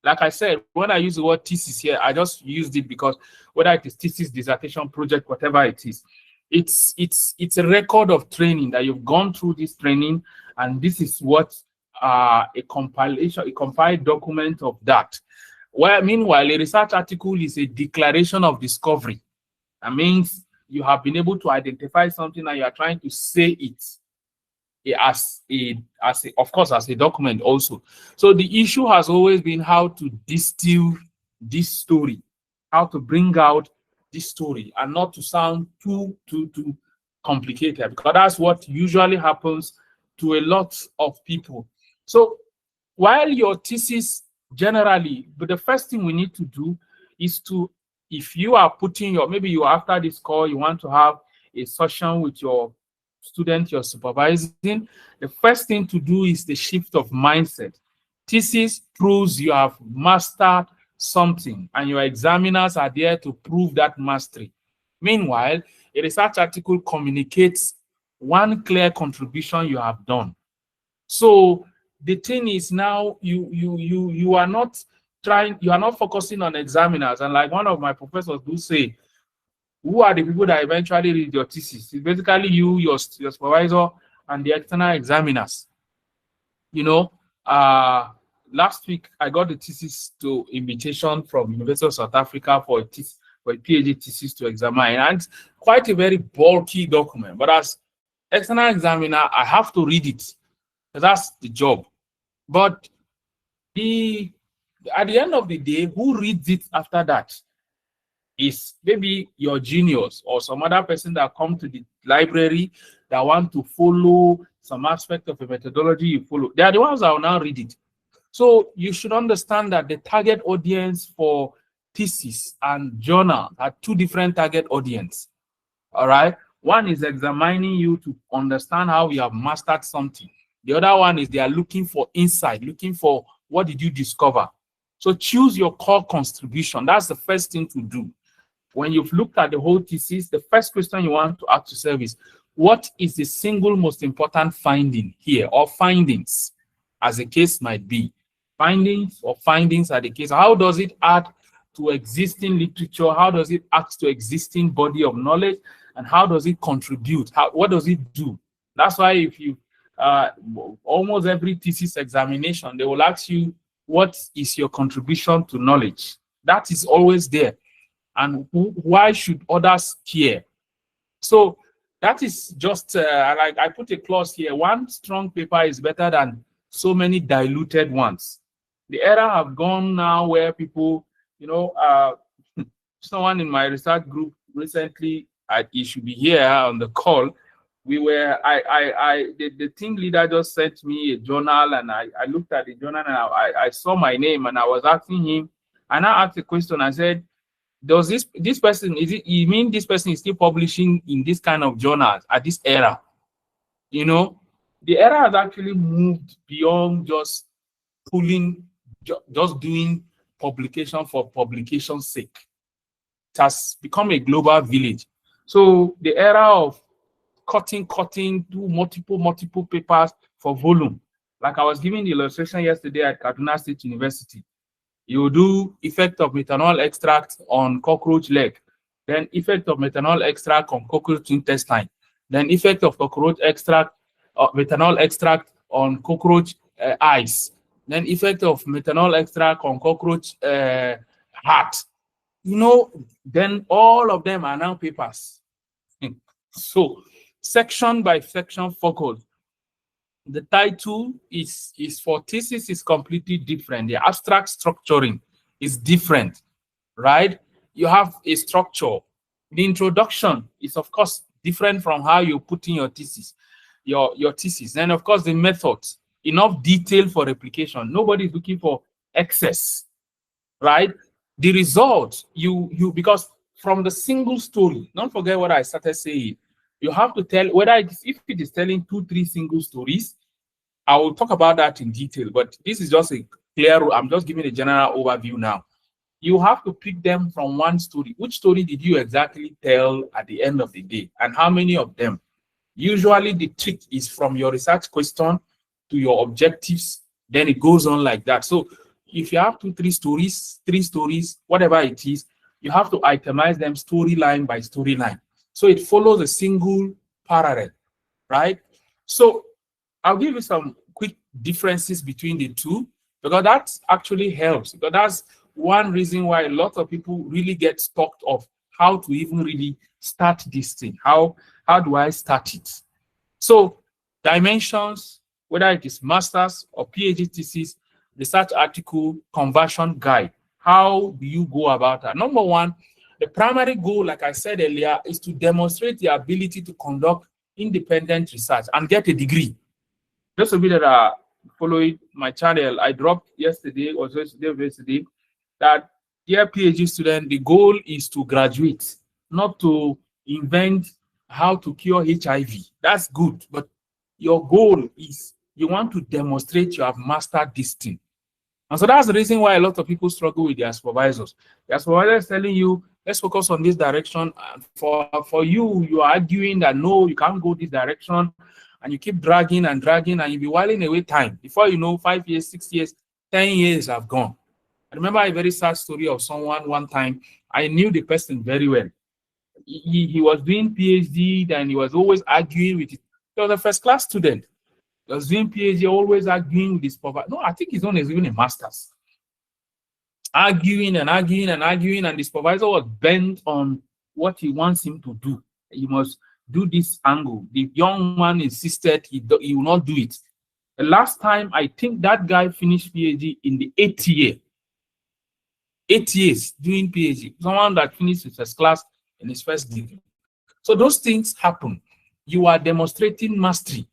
Like I said, when I use the word thesis here, I just used it because whether it is thesis, dissertation, project, whatever it is, it's a record of training that you've gone through this training, and this is what a compiled document of that. Well, meanwhile, a research article is a declaration of discovery. That means you have been able to identify something and you are trying to say it of course, as a document also. So the issue has always been how to distill this story, how to bring out this story and not to sound too complicated, because that's what usually happens to a lot of people. So while your thesis generally, but the first thing we need to do is to, if you are putting your, maybe you after this call, you want to have a session with your student you're supervising, the first thing to do is the shift of mindset. Thesis proves you have mastered something, and your examiners are there to prove that mastery. Meanwhile, a research article communicates one clear contribution you have done. So the thing is now you are not trying, you are not focusing on examiners. And like one of my professors do say, who are the people that eventually read your thesis? It's basically you, your supervisor, and the external examiners. You know, last week I got the thesis to invitation from University of South Africa for a PhD thesis to examine, and quite a very bulky document. But as external examiner, I have to read it. That's the job. But at the end of the day, who reads it after that is maybe your genius or some other person that come to the library that want to follow some aspect of a methodology you follow. They are the ones that will now read it. So you should understand that the target audience for thesis and journal are two different target audience. All right. One is examining you to understand how you have mastered something. The other one is they are looking for insight, looking for what did you discover. So choose your core contribution. That's the first thing to do. When you've looked at the whole thesis, the first question you want to ask yourself is, what is the single most important finding here, or findings, as the case might be? Findings or findings are the case. How does it add to existing literature? How does it add to existing body of knowledge? And how does it contribute? What does it do? That's why if you, almost every thesis examination, they will ask you, what is your contribution to knowledge? That is always there. And why should others care? So that is just, like I put a clause here, one strong paper is better than so many diluted ones. The era have gone now where people, you know, someone in my research group recently, he should be here on the call. We were, the team leader just sent me a journal, and I looked at the journal and I saw my name, and I was asking him, and I asked a question. I said, does this person, you mean this person is still publishing in this kind of journals at this era? You know, the era has actually moved beyond just just doing publication for publication's sake. It has become a global village. So the era of cutting, do multiple papers for volume. Like I was giving the illustration yesterday at Kaduna State University. You do effect of methanol extract on cockroach leg, then effect of methanol extract on cockroach intestine, then effect of cockroach extract, methanol extract on cockroach eyes, then effect of methanol extract on cockroach heart. You know, then all of them are now papers. So section by section focus. The title is for thesis is completely different. The abstract structuring is different, right? You have a structure. The introduction is, of course, different from how you put in your thesis, your thesis. And of course, the methods, enough detail for replication. Nobody is looking for excess, right? The result, because from the single story, don't forget what I started saying. You have to tell whether if it is telling 2-3 single stories. I will talk about that in detail, but this is just a clear, I'm just giving a general overview now. You have to pick them from one story. Which story did you exactly tell at the end of the day, and how many of them? Usually the trick is from your research question to your objectives, then it goes on like that. So if you have 2-3 stories, 3 stories, whatever it is, you have to itemize them storyline by storyline. So it follows a single parallel, right? So I'll give you some quick differences between the two, because that actually helps. Because that's one reason why a lot of people really get stuck of how to even really start this thing. How do I start it? So dimensions, whether it is master's or PhD thesis, research article, conversion guide. How do you go about that? Number one, the primary goal, like I said earlier, is to demonstrate the ability to conduct independent research and get a degree. Those of you that are following my channel, I dropped yesterday or yesterday that, dear PhD student, the goal is to graduate, not to invent how to cure HIV. That's good, but your goal is you want to demonstrate you have mastered this thing. And so that's the reason why a lot of people struggle with their supervisors. Their supervisor is telling you, let's focus on this direction. And for you, you are arguing that no, you can't go this direction. And you keep dragging, and you'll be whiling away time. Before you know, 5 years, 6 years, 10 years have gone. I remember a very sad story of someone one time. I knew the person very well. He was doing PhD, and he was always arguing with it. He was a first-class student. He was doing PhD, always arguing with his professor. No, I think his own is even a master's. Arguing, and the supervisor was bent on what he wants him to do. He must do this angle. The young man insisted he will not do it. The last time, I think that guy finished PhD in the 8th year. 8 years doing PhD. Someone that finished his first class in his first degree. So those things happen. You are demonstrating mastery.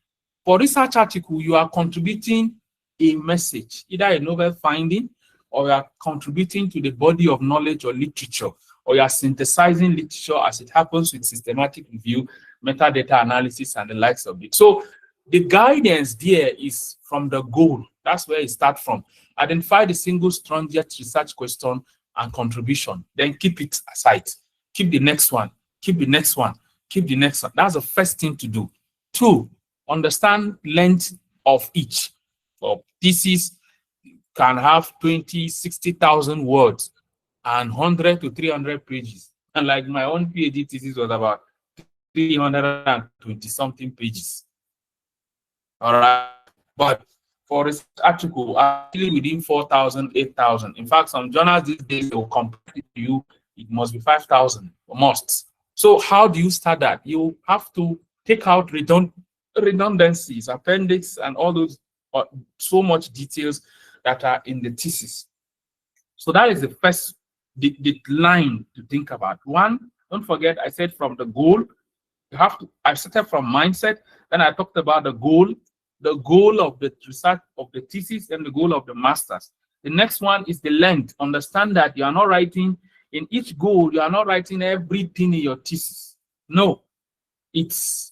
For research article, you are contributing a message, either a novel finding, or you are contributing to the body of knowledge or literature, or you are synthesizing literature as it happens with systematic review, metadata analysis, and the likes of it. So the guidance there is from the goal. That's where it starts from. Identify the single strongest research question and contribution. Then keep it aside. Keep the next one. Keep the next one. Keep the next one. That's the first thing to do. 2, understand length of each. For thesis, can have 20, 60,000 words and 100 to 300 pages. And like my own PhD thesis was about 320 something pages. All right. But for this article, actually within 4,000, 8,000. In fact, some journals these days will compare to you, it must be 5,000 or must. So how do you start that? You have to take out redundancies, appendix, and all those so much details that are in the thesis. So that is the first the line to think about. 1, don't forget, I said from the goal, you have to, I started from mindset, then I talked about the goal of the research of the thesis, and the goal of the master's. The next one is the length. Understand that you are not writing in each goal, you are not writing everything in your thesis. No, it's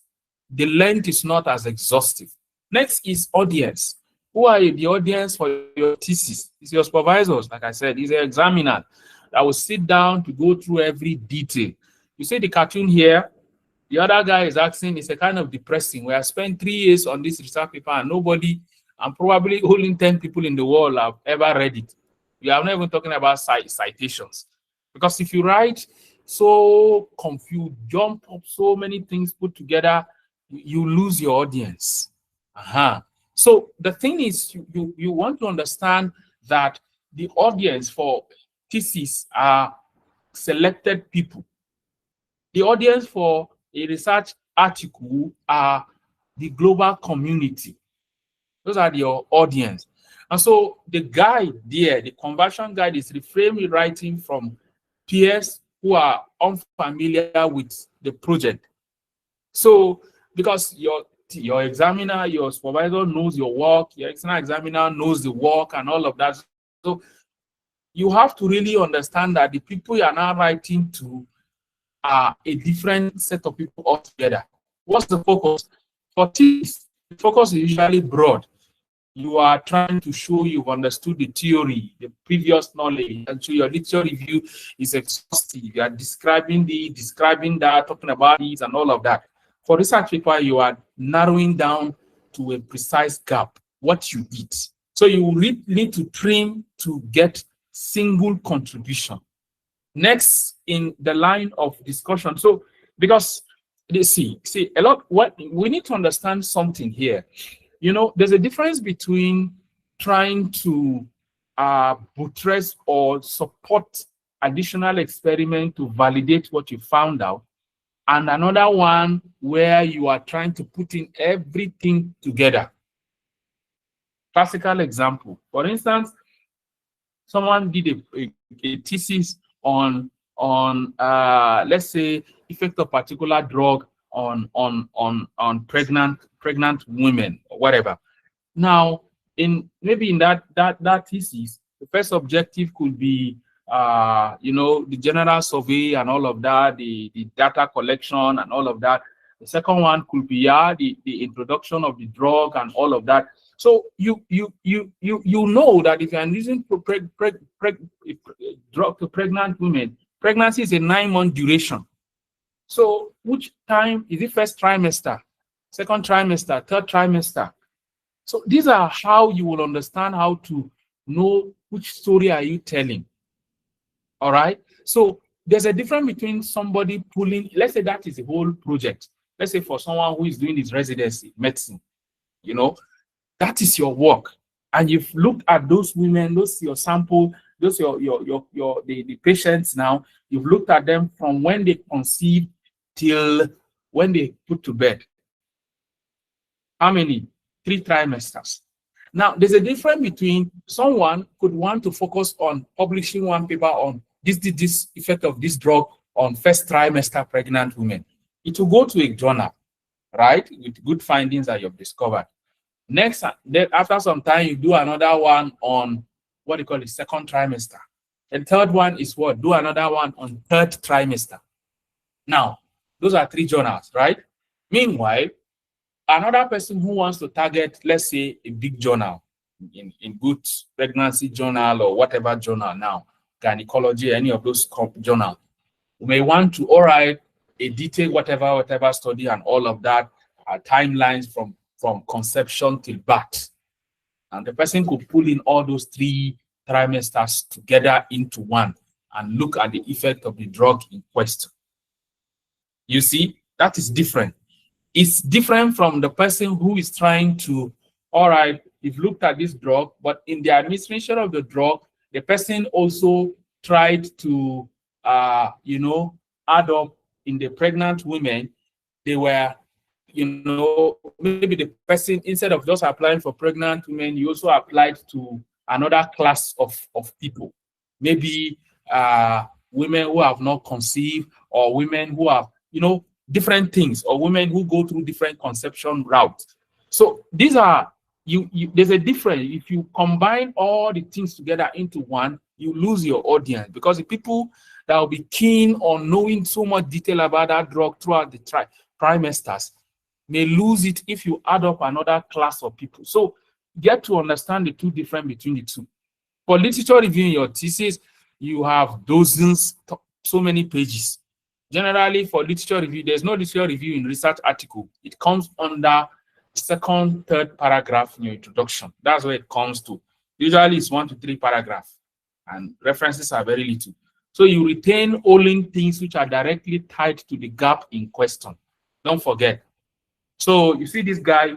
the length is not as exhaustive. Next is audience. Who are the audience for your thesis? It's your supervisors, like I said, it's an examiner that will sit down to go through every detail. You see the cartoon here, the other guy is asking, it's a kind of depressing. We have spent 3 years on this research paper and nobody, and probably only 10 people in the world have ever read it. We are not even talking about citations. Because if you write so confused, jump up so many things put together, you lose your audience. So the thing is, you want to understand that the audience for thesis are selected people. The audience for a research article are the global community. Those are your audience. And so the guide there, the conversion guide, is reframing writing from peers who are unfamiliar with the project. So because your examiner, your supervisor knows your work, your external examiner knows the work and all of that. So you have to really understand that the people you are now writing to are a different set of people altogether. What's the focus? For this, the focus is usually broad. You are trying to show you've understood the theory, the previous knowledge, and so your literature review is exhaustive. You are describing that, talking about these and all of that. For research paper, you are narrowing down to a precise gap, what you eat. So you need to trim to get single contribution. Next in the line of discussion. So because they see a lot, what we need to understand something here. You know, there's a difference between trying to buttress or support additional experiment to validate what you found out, and another one where you are trying to put in everything together. Classical example. For instance, someone did a thesis on let's say effect of particular drug on pregnant women or whatever. Now, maybe in that thesis, the first objective could be the general survey and all of that, the data collection and all of that. The second one could be the introduction of the drug and all of that. So you know that if you are using drug to pregnant women, pregnancy is a 9-month duration. So which time is it? First trimester, second trimester, third trimester? So these are how you will understand how to know which story are you telling. All right. So there's a difference between somebody pulling, let's say that is the whole project. Let's say for someone who is doing his residency, medicine, that is your work. And you've looked at those women, those your sample, those the patients now, you've looked at them from when they conceive till when they put to bed. How many? 3 trimesters. Now, there's a difference between someone could want to focus on publishing one paper on this effect of this drug on first trimester pregnant women. It will go to a journal, right, with good findings that you've discovered. Next, then after some time, you do another one on what you call the second trimester. And third one is what? Do another one on third trimester. Now, those are 3 journals, right? Meanwhile, another person who wants to target, let's say, a big journal, in good pregnancy journal or whatever journal now, gynecology, any of those journals, may want to write a detailed whatever study and all of that, timelines from conception till birth. And the person could pull in all those 3 trimesters together into one and look at the effect of the drug in question. You see, that is different. It's different from the person who is trying to, all right, you've looked at this drug, but in the administration of the drug, the person also tried to, add up in the pregnant women. They were, maybe the person, instead of just applying for pregnant women, you also applied to another class of people. Maybe women who have not conceived, or women who have, different things, or women who go through different conception routes. So these are, there's a difference. If you combine all the things together into one, you lose your audience, because the people that will be keen on knowing so much detail about that drug throughout the trimesters may lose it if you add up another class of people. So get to understand the two difference between the two. For literature review in your thesis, you have dozens, so many pages. Generally, for literature review, there's no literature review in research article. It comes under second, third paragraph in your introduction. That's where it comes to. Usually, it's 1 to 3 paragraphs, and references are very little. So you retain only things which are directly tied to the gap in question. Don't forget. So you see this guy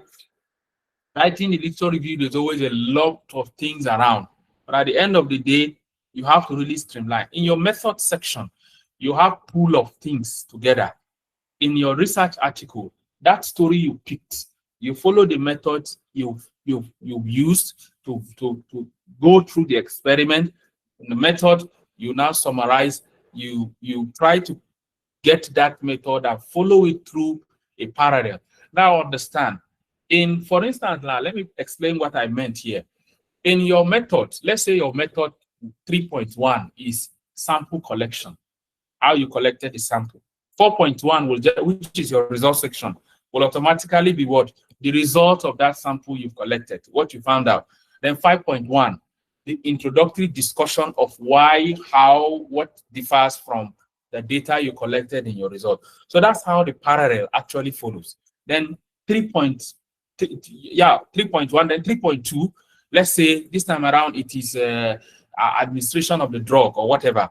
writing the literature review, there's always a lot of things around. But at the end of the day, you have to really streamline. In your method section, you have pool of things together. In your research article, that story you picked, you follow the methods you've used to go through the experiment. In the method, you now summarize, you try to get that method and follow it through a parallel. Now understand, for instance, now let me explain what I meant here. In your method, let's say your method 3.1 is sample collection, how you collected the sample. 4.1 which is your result section, will automatically be what? The result of that sample you've collected, what you found out. Then 5.1, the introductory discussion of why, how, what differs from the data you collected in your result. So that's how the parallel actually follows. Then 3.1, then 3.2, let's say this time around it is administration of the drug or whatever.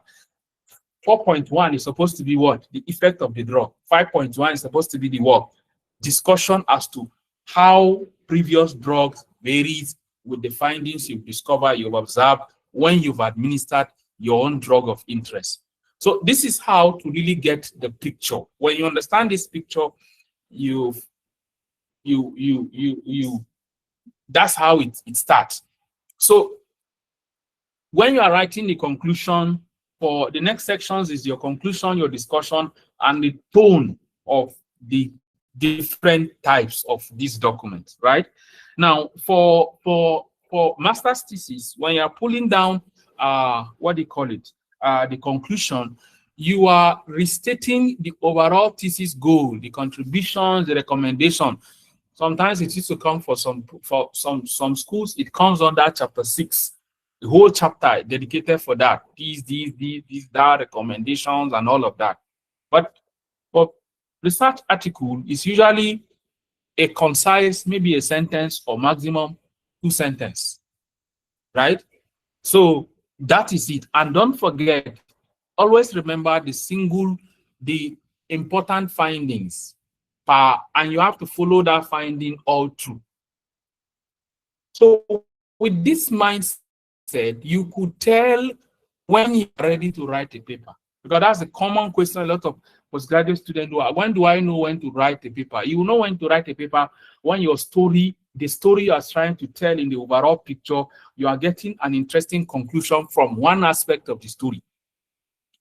4.1 is supposed to be what? The effect of the drug. 5.1 is supposed to be the what? Discussion as to how previous drugs varies with the findings you've discovered, you've observed when you've administered your own drug of interest. So this is how to really get the picture. When you understand this picture, you that's how it starts. So when you are writing the conclusion, for the next sections is your conclusion, your discussion, and the tone of the different types of these documents, right? Now, for master's thesis, when you're pulling down what do you call it, the conclusion, you are restating the overall thesis goal, the contributions, the recommendation. Sometimes it used to come for some schools, it comes under chapter 6, the whole chapter dedicated for that, these, that, recommendations, and all of that. But for research article, is usually a concise, maybe a sentence or maximum 2 sentences, right? So that is it. And don't forget, always remember the important findings, and you have to follow that finding all through. So with this mindset, you could tell when you're ready to write a paper, because that's a common question a lot of postgraduate students do. When do I know when to write a paper? You know when to write a paper when your story, the story you are trying to tell in the overall picture, you are getting an interesting conclusion from one aspect of the story.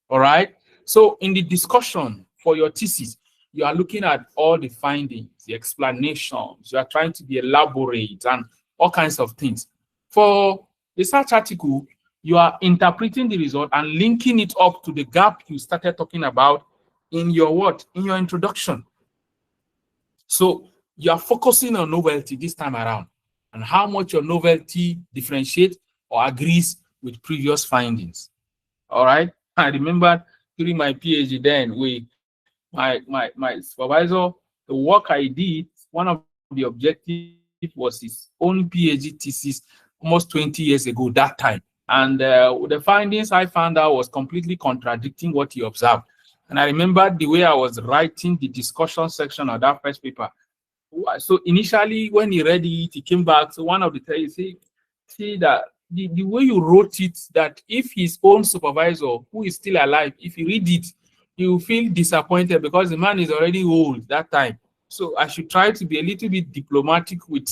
All right. So in the discussion for your thesis, you are looking at all the findings, the explanations, you are trying to be elaborate and all kinds of things. For research article, you are interpreting the result and linking it up to the gap you started talking about in your what? In your introduction. So you are focusing on novelty this time around and how much your novelty differentiates or agrees with previous findings. All right. I remember during my PhD then, my supervisor, the work I did, one of the objectives was his own PhD thesis almost 20 years ago that time. And the findings I found out was completely contradicting what he observed. And I remember the way I was writing the discussion section of that first paper. So initially, when he read it, he came back. So one of the things, see that the way you wrote it, that if his own supervisor, who is still alive, if you read it, you feel disappointed because the man is already old that time. So I should try to be a little bit diplomatic with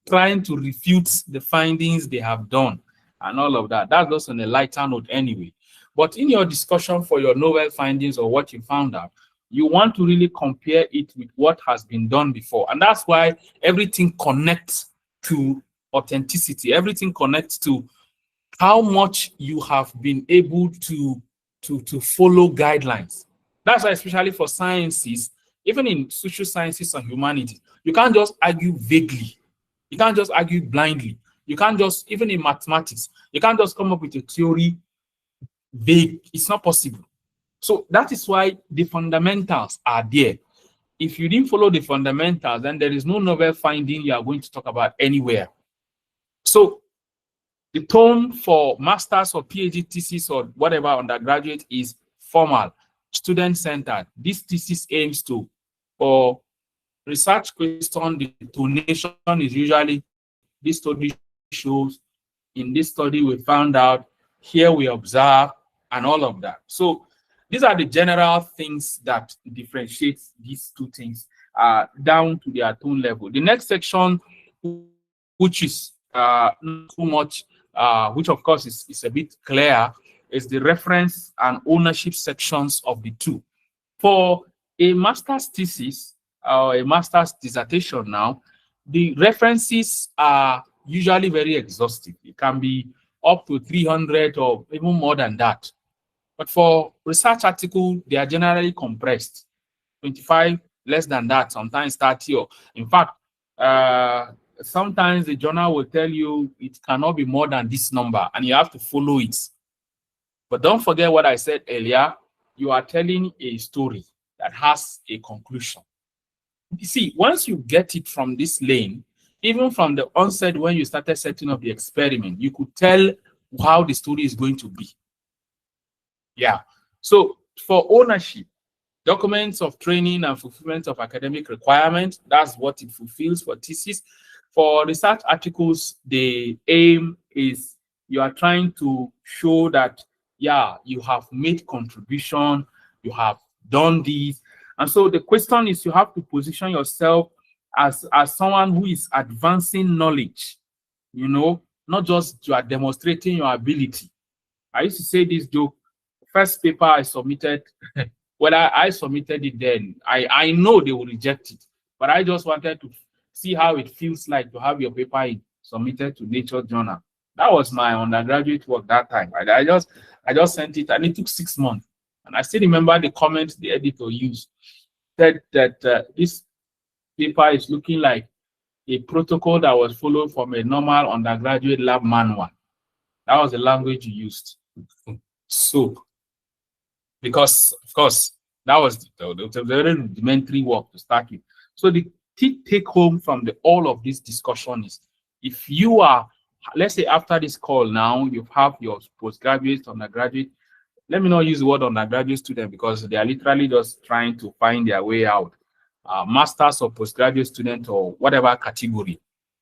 trying to refute the findings they have done and all of that. That's just on a lighter note anyway. But in your discussion for your novel findings or what you found out, you want to really compare it with what has been done before. And that's why everything connects to authenticity. Everything connects to how much you have been able to follow guidelines. That's why, especially for sciences, even in social sciences and humanities, you can't just argue vaguely. You can't just argue blindly. You can't just, even in mathematics, you can't just come up with a theory vague. It's not possible. So that is why the fundamentals are there. If you didn't follow the fundamentals, then there is no novel finding you are going to talk about anywhere. So the tone for master's or PhD thesis or whatever undergraduate is formal, student-centered. This thesis aims to, for research question, the tonation is usually, this study shows, in this study we found out, here we observe, and all of that. So these are the general things that differentiate these two things down to their tone level. The next section, which is not too much, which of course is a bit clear, is the reference and ownership sections of the two. For a master's thesis or a master's dissertation now, the references are usually very exhaustive. It can be up to 300 or even more than that. But for research article, they are generally compressed, 25, less than that, sometimes 30. Or in fact, sometimes the journal will tell you it cannot be more than this number, and you have to follow it. But don't forget what I said earlier. You are telling a story that has a conclusion. You see, once you get it from this lane, even from the onset when you started setting up the experiment, you could tell how the story is going to be. Yeah. So for ownership, documents of training and fulfillment of academic requirements, that's what it fulfills for thesis. For research articles, the aim is you are trying to show that yeah, you have made contribution, you have done this. And so the question is, you have to position yourself as someone who is advancing knowledge, you know, not just you are demonstrating your ability. I used to say this joke: first paper I submitted, when I submitted it, then I know they will reject it, but I just wanted to see how it feels like to have your paper submitted to Nature Journal. That was my undergraduate work that time. I just sent it, and it took 6 months. And I still remember the comment the editor used, said that this paper is looking like a protocol that was followed from a normal undergraduate lab manual. That was the language you used. So, because of course that was the very rudimentary work to start with. So the take home from all of this discussion is, if you are, let's say after this call now, you have your postgraduate, undergraduate. Let me not use the word undergraduate student because they are literally just trying to find their way out. Masters or postgraduate student or whatever category.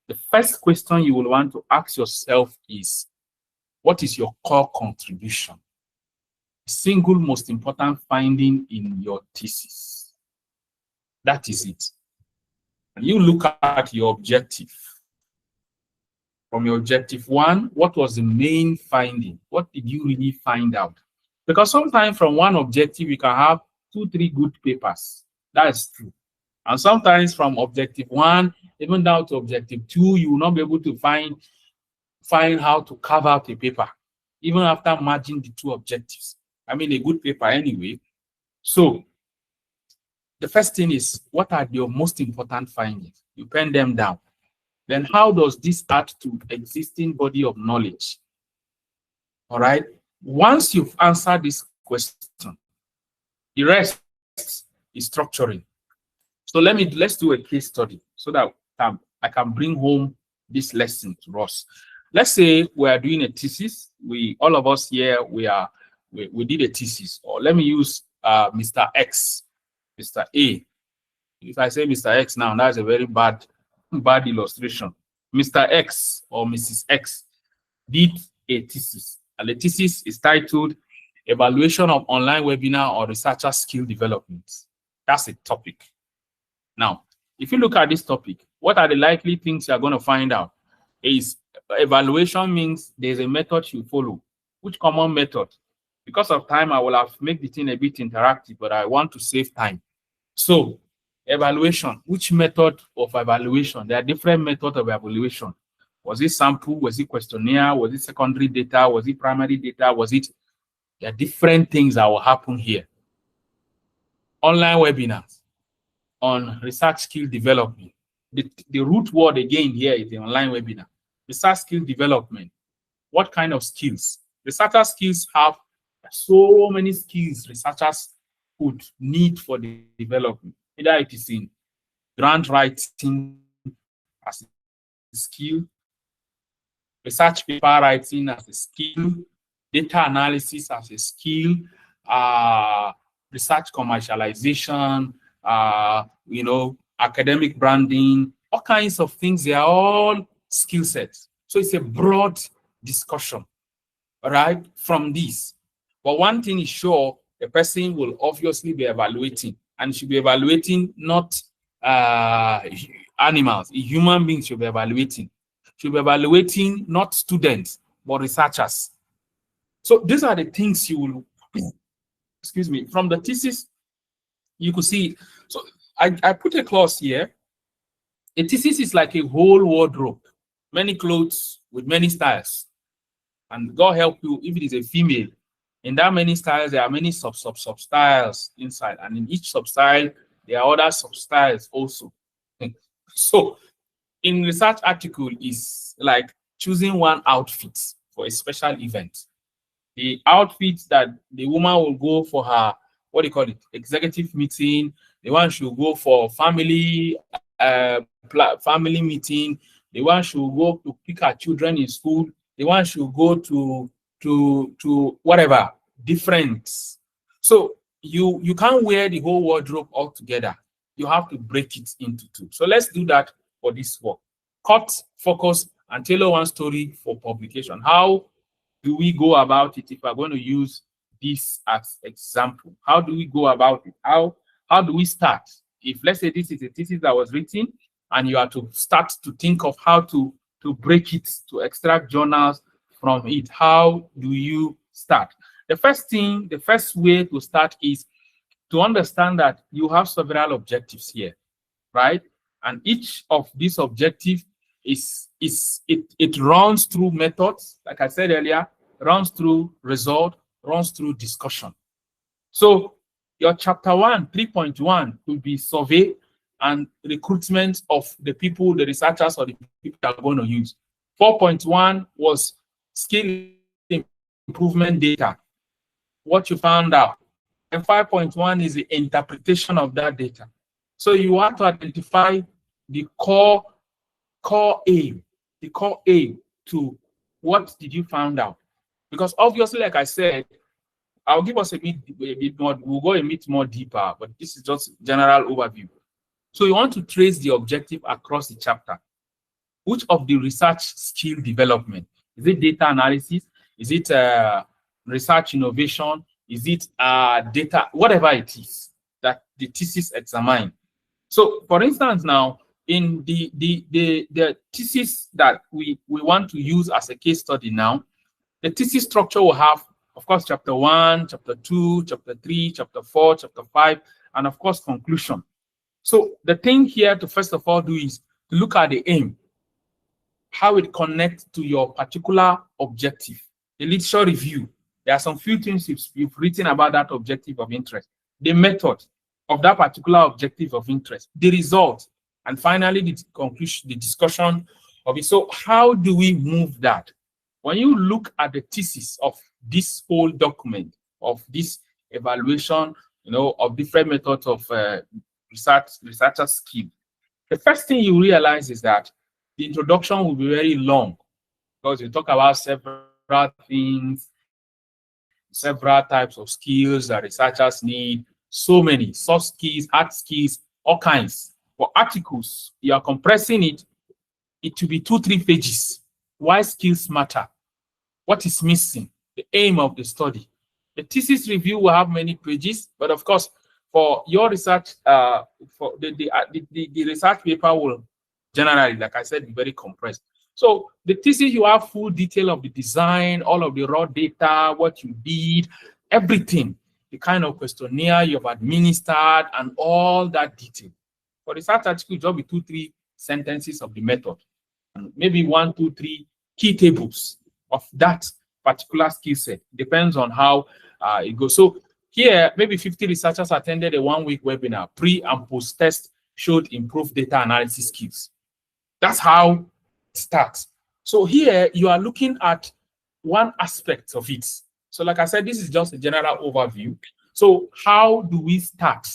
The first question you will want to ask yourself is, what is your core contribution? Single most important finding in your thesis. That is it. And you look at your objective. From your objective 1, what was the main finding? What did you really find out? Because sometimes from one objective, you can have 2, 3 good papers. That is true. And sometimes from objective 1, even down to objective 2, you will not be able to find how to carve out a paper, even after merging the 2 objectives. I mean, a good paper anyway. So the first thing is, what are your most important findings? You pen them down. Then how does this add to existing body of knowledge? All right. Once you've answered this question, the rest is structuring. So let's do a case study so that I can bring home this lesson to us. Let's say we are doing a thesis. All of us here, we did a thesis. Or let me use Mr. X, Mr. A. If I say Mr. X now, that's a very bad illustration. Mr. X or Mrs. X did a thesis, and the thesis is titled Evaluation of Online Webinar or Researcher Skill Development. That's a topic. Now, if you look at this topic, what are the likely things you're going to find out? Is evaluation means there's a method you follow. Which common method? Because of time, I will have made the thing a bit interactive, but I want to save time. So, evaluation. Which method of evaluation? There are different methods of evaluation. Was it sample? Was it questionnaire? Was it secondary data? Was it primary data? There are different things that will happen here. Online webinars on research skill development. The root word again here is the online webinar. Research skill development. What kind of skills? Researcher skills have so many skills researchers would need for the development. Either it is in grant writing as a skill, research paper writing as a skill, data analysis as a skill, research commercialization, academic branding, all kinds of things. They are all skill sets. So it's a broad discussion, right, from this. But one thing is sure, the person will obviously be evaluating, and should be evaluating not animals. Human beings should be evaluating. Should be evaluating not students, but researchers. So these are the things you will, excuse me, from the thesis, you could see. So I put a clause here. A thesis is like a whole wardrobe, many clothes with many styles. And God help you, if it is a female, in that many styles, there are many sub-styles inside. And in each sub-style, there are other sub-styles also. So in research article is like choosing one outfit for a special event. The outfit that the woman will go for her, what do you call it, executive meeting. The one should go for family meeting. The one should go to pick her children in school. The one should go to whatever, different. So you can't wear the whole wardrobe all together. You have to break it into 2. So let's do that for this work. Cut, focus, and tailor one story for publication. How do we go about it if we're going to use this as example? How do we go about it? How do we start? If let's say this is a thesis that was written and you are to start to think of how to break it, to extract journals from it, how do you start? The first way to start is to understand that you have several objectives here, right? And each of these objectives it runs through methods, like I said earlier, runs through result, runs through discussion. So your chapter 1, 3.1 could be survey and recruitment of the people, the researchers, or the people that are going to use. 4.1 was skill improvement data, what you found out. And 5.1 is the interpretation of that data. So you want to identify the core aim to what did you find out. Because obviously, like I said, I'll give us a bit more, we'll go a bit more deeper, but this is just general overview. So you want to trace the objective across the chapter. Which of the research skill development? Is it data analysis? Is it research innovation? Is it data, whatever it is that the thesis examine? So for instance, now in the thesis that we want to use as a case study now, the thesis structure will have, of course, chapter 1, chapter 2, chapter 3, chapter 4, chapter 5, and of course, conclusion. So the thing here to first of all do is to look at the aim, how it connects to your particular objective. The literature review, there are some few things you've written about that objective of interest, the method of that particular objective of interest, the result, and finally the conclusion, the discussion of it. So how do we move that? When you look at the thesis of this whole document, of this evaluation, of different methods of researcher skill, the first thing you realize is that the introduction will be very long because you talk about several things, several types of skills that researchers need, so many soft skills, hard skills, all kinds. For articles, you are compressing it will be 2-3 pages. Why skills matter? What is missing? The aim of the study. The thesis review will have many pages, but of course, for your research, for the research paper will generally, like I said, be very compressed. So the thesis, you have full detail of the design, all of the raw data, what you did, everything, the kind of questionnaire you have administered, and all that detail. For research article, just be 2-3 sentences of the method, and maybe 1, 2, 3 key tables of that particular skill set. Depends on how it goes. So here, maybe 50 researchers attended a 1-week webinar. Pre and post test showed improved data analysis skills. That's how it starts. So here you are looking at one aspect of it. So like I said, this is just a general overview. So how do we start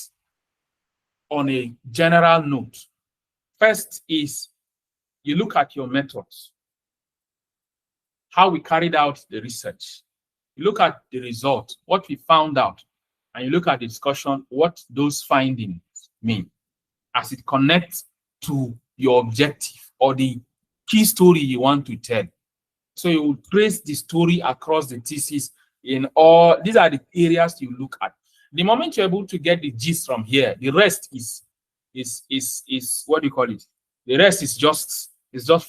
on a general note? First is you look at your methods, how we carried out the research. You look at the result, what we found out, and you look at the discussion, what those findings mean as it connects to your objective or the key story you want to tell. So you will trace the story across the thesis in all. These are the areas you look at. The moment you're able to get the gist from here, the rest is what do you call it? The rest is just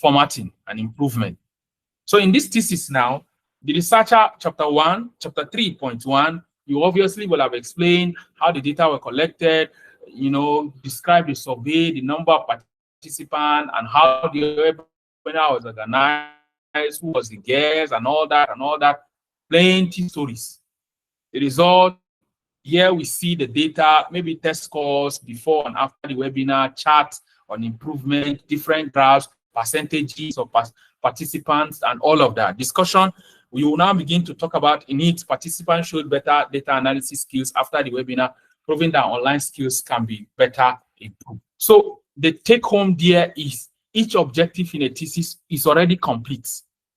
formatting and improvement. So in this thesis now, the researcher, chapter 1, chapter 3.1, you obviously will have explained how the data were collected, describe the survey, the number of participants, and how the webinar was organized, who was the guest, and all that. Plenty stories. The result, here we see the data, maybe test scores before and after the webinar, charts on improvement, different graphs, percentages of participants, and all of that. Discussion, we will now begin to talk about in it, participants showed better data analysis skills after the webinar, proving that online skills can be better improved. So the take home there is each objective in a thesis is already complete,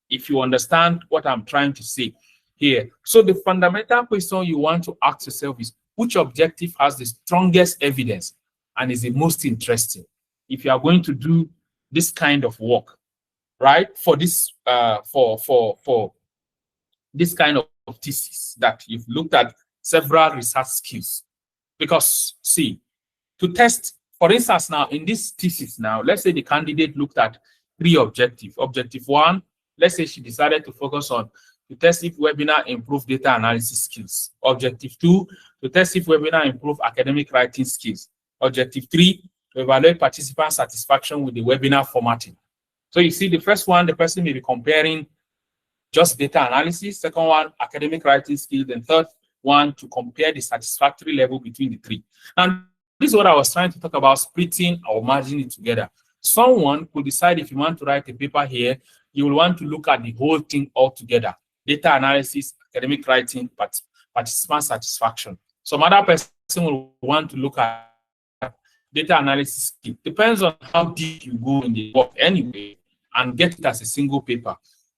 if you understand what I'm trying to say here. So the fundamental question you want to ask yourself is, which objective has the strongest evidence and is the most interesting? If you are going to do this kind of work, right? For this, for this kind of thesis that you've looked at several research skills. Because see, to test, for instance, now in this thesis now, let's say the candidate looked at 3 objectives. Objective 1, let's say she decided to focus on to test if webinar improve data analysis skills. Objective 2, to test if webinar improve academic writing skills. Objective 3, to evaluate participant satisfaction with the webinar formatting. So you see, the first one, the person may be comparing just data analysis. Second one, academic writing skills. And third one, to compare the satisfactory level between the 3. And this is what I was trying to talk about, splitting or merging it together. Someone could decide if you want to write a paper here, you will want to look at the whole thing all together. Data analysis, academic writing, participant satisfaction. Some other person will want to look at data analysis. It depends on how deep you go in the work anyway, and get it as a single paper.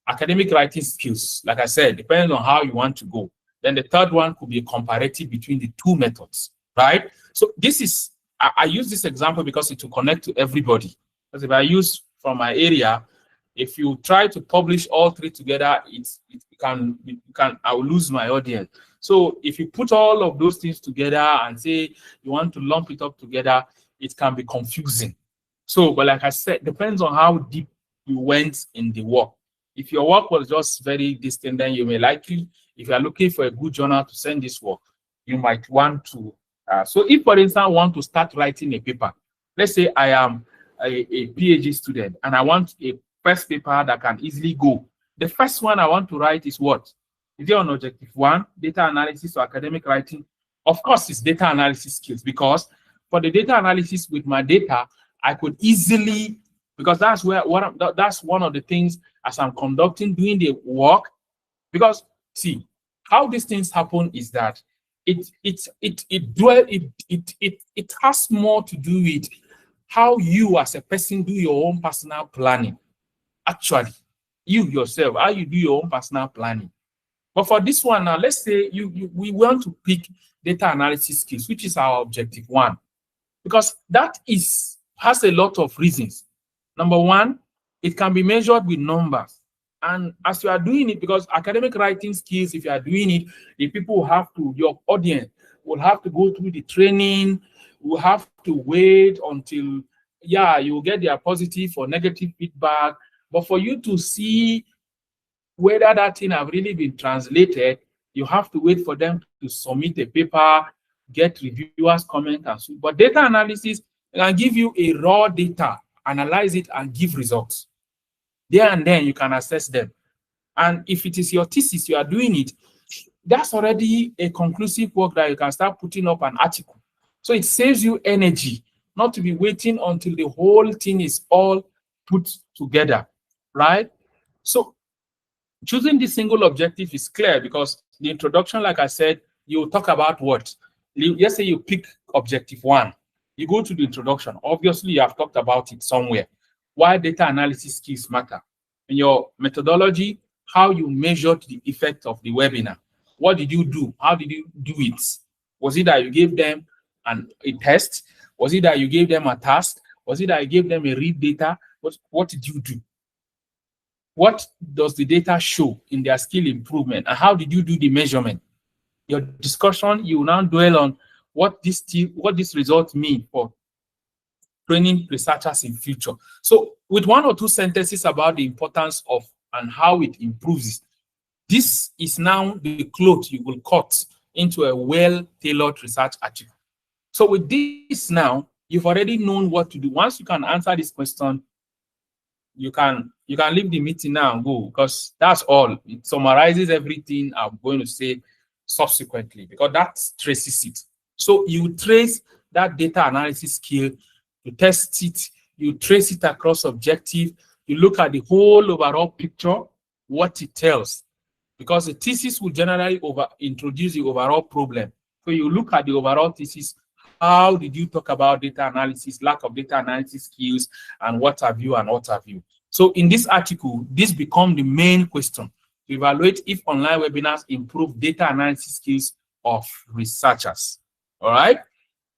Academic writing skills, like I said, depends on how you want to go. Then the third one could be a comparative between the 2 methods, right? So this is, I use this example because it will connect to everybody. Because if I use from my area, if you try to publish all 3 together, I will lose my audience. So if you put all of those things together and say you want to lump it up together, it can be confusing. So, but like I said, depends on how deep you went in the work. If your work was just very distant, then you may likely, if you are looking for a good journal to send this work, you might want to. So if, for instance, I want to start writing a paper, let's say I am a PhD student and I want a first paper that can easily go. The first one I want to write is what? Is it on objective 1, data analysis or academic writing? Of course, it's data analysis skills, because for the data analysis with my data, I could easily, because that's one of the things as I'm doing the work. Because see, how these things happen is that it has more to do with how you as a person do your own personal planning. Actually, you yourself, how you do your own personal planning. But for this one now, let's say we want to pick data analysis skills, which is our objective 1, because that has a lot of reasons. Number 1, it can be measured with numbers. And as you are doing it, because academic writing skills, if you are doing it, the people will have to, your audience will have to go through the training, will have to wait until, you will get their positive or negative feedback. But for you to see whether that thing have really been translated, you have to wait for them to submit a paper, get reviewers' comment, and so. But data analysis can give you a raw data, analyze it, and give results. There and then you can assess them. And if it is your thesis, you are doing it, that's already a conclusive work that you can start putting up an article. So it saves you energy, not to be waiting until the whole thing is all put together, right? So choosing this single objective is clear, because the introduction, like I said, you talk about what? Let's say you pick objective 1. You go to the introduction. Obviously, you have talked about it somewhere. Why data analysis skills matter. In your methodology, how you measured the effect of the webinar. What did you do? How did you do it? Was it that you gave them a test? Was it that you gave them a task? Was it that you gave them a read data? What did you do? What does the data show in their skill improvement? And how did you do the measurement? Your discussion, you will now dwell on what this result mean for training researchers in future. So with 1 or 2 sentences about the importance of and how it improves, this is now the cloth you will cut into a well-tailored research article. So with this now, you've already known what to do. Once you can answer this question, you can leave the meeting now and go, because that's all. It summarizes everything I'm going to say subsequently, because that traces it. So you trace that data analysis skill, you test it, you trace it across objective, you look at the whole overall picture, what it tells. Because the thesis will generally introduce the overall problem. So you look at the overall thesis, how did you talk about data analysis, lack of data analysis skills, and what have you, and what have you. So in this article, this becomes the main question, to evaluate if online webinars improve data analysis skills of researchers. All right?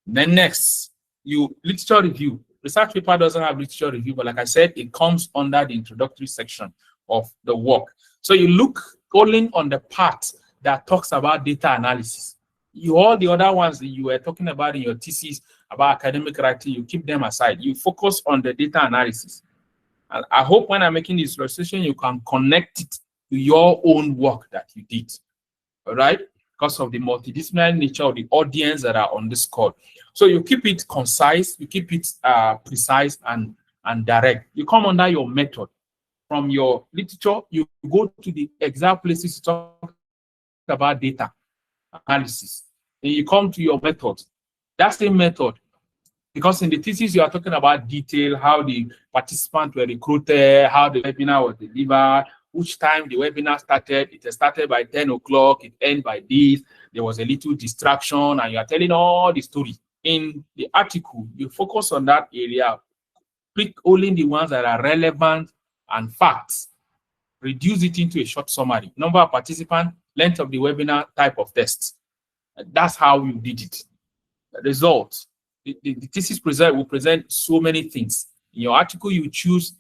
Then next, literature review. Research paper doesn't have literature review, but like I said, it comes under the introductory section of the work. So you look only on the part that talks about data analysis. All the other ones that you were talking about in your thesis about academic writing, you keep them aside. You focus on the data analysis. And I hope when I'm making this illustration, you can connect it to your own work that you did. All right? Because of the multidisciplinary nature of the audience that are on this call. So you keep it concise, you keep it precise and direct. You come under your method. From your literature, you go to the exact places to talk about data analysis. Then you come to your method. That's the method. Because in the thesis, you are talking about detail, how the participants were recruited, how the webinar was delivered, which time the webinar started. It started by 10 o'clock, it ended by this. There was a little distraction, and you are telling all the story. In the article, you focus on that area, pick only the ones that are relevant and facts, reduce it into a short summary, number of participants, length of the webinar, type of tests. That's how you did it. The results. The thesis will present so many things. In your article, you choose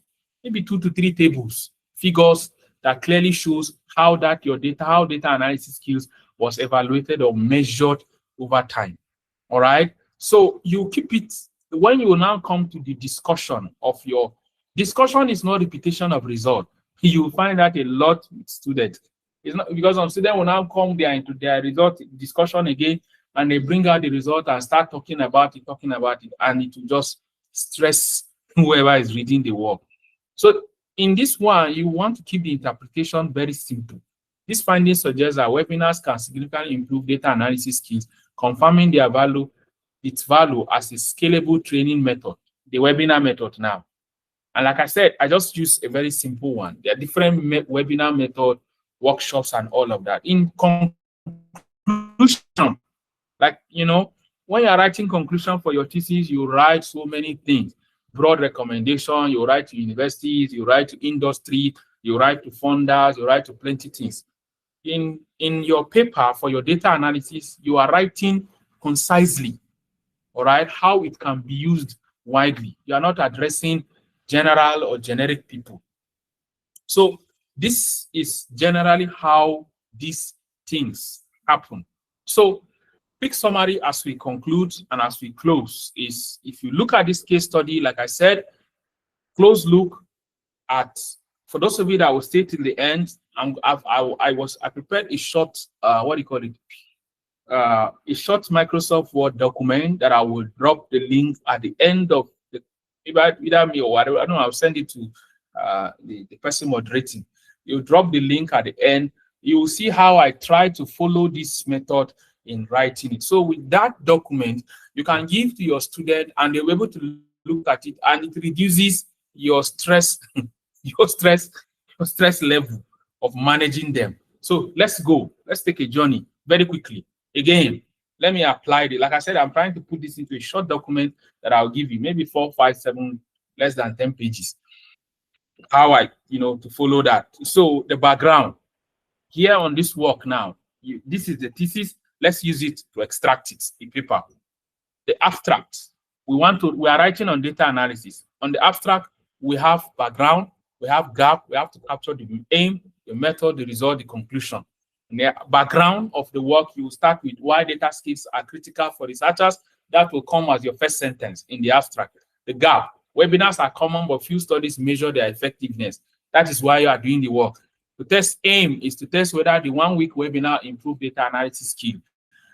maybe 2 to 3 tables, figures that clearly shows how data analysis skills was evaluated or measured over time. All right. So you keep it. When you now come to the discussion of your discussion, is not repetition of result. You will find that a lot with students. It's not because some students will now come there into their result discussion again, and they bring out the result and start talking about it, and it will just stress whoever is reading the work. So in this one, you want to keep the interpretation very simple. This finding suggests that webinars can significantly improve data analysis skills, confirming its value as a scalable training method, the webinar method now. And like I said, I just use a very simple one. There are different webinar method, workshops, and all of that. In conclusion, like, when you're writing conclusion for your thesis, you write so many things. Broad recommendation, you write to universities, you write to industry, you write to funders, you write to plenty things. In your paper for your data analysis, you are writing concisely, all right, how it can be used widely. You are not addressing general or generic people. So this is generally how these things happen. So quick summary as we conclude and as we close is, if you look at this case study, like I said, close look at, for those of you that will stay till the end, I prepared a short, a short Microsoft Word document that I will drop the link at the end of the, either me or whatever, I don't know, I'll send it to the person moderating. You drop the link at the end. You will see how I try to follow this method in writing it. So with that document, you can give to your student and they'll be able to look at it, and it reduces your stress, your stress level of managing them. So let's go. Let's take a journey very quickly. Again, let me apply it. Like I said, I'm trying to put this into a short document that I'll give you, maybe 4, 5, 7, less than 10 pages. How I, to follow that. So the background here on this work now, this is the thesis. Let's use it to extract it in paper. The abstract, we are writing on data analysis. On the abstract, we have background, we have gap, we have to capture the aim, the method, the result, the conclusion. In the background of the work, you will start with why data skills are critical for researchers. That will come as your first sentence in the abstract. The gap, webinars are common, but few studies measure their effectiveness. That is why you are doing the work. The test aim is to test whether the 1-week webinar improved data analysis skill.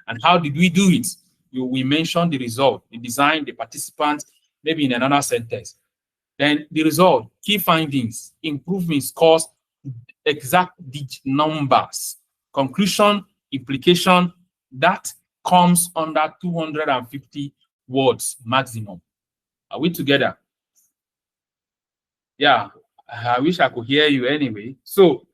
And how did we do it? We mentioned the result, the design, the participants, maybe in another sentence. Then the result, key findings, improvement scores, exact numbers, conclusion, implication, that comes under 250 words maximum. Are we together? Yeah, I wish I could hear you anyway. So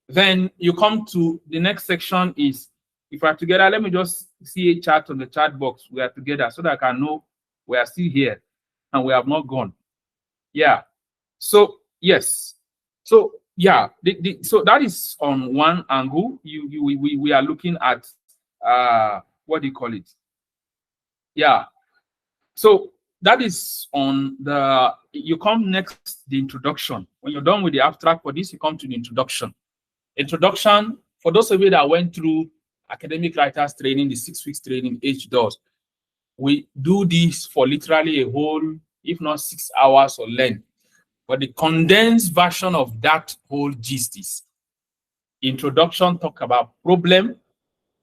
then you come to the next section is, if we're together, let me just see a chat on the chat box. We are together so that I can know we are still here and we have not gone. Yeah. So yes. So yeah. So that is on one angle. We are looking at what do you call it? Yeah. So that is on the. You come next the introduction. When you're done with the abstract for this, you come to the introduction. Introduction, for those of you that went through academic writers training, the 6 weeks training H does, we do this for literally a whole, if not 6 hours or length. But the condensed version of that whole gist is introduction, talk about problem.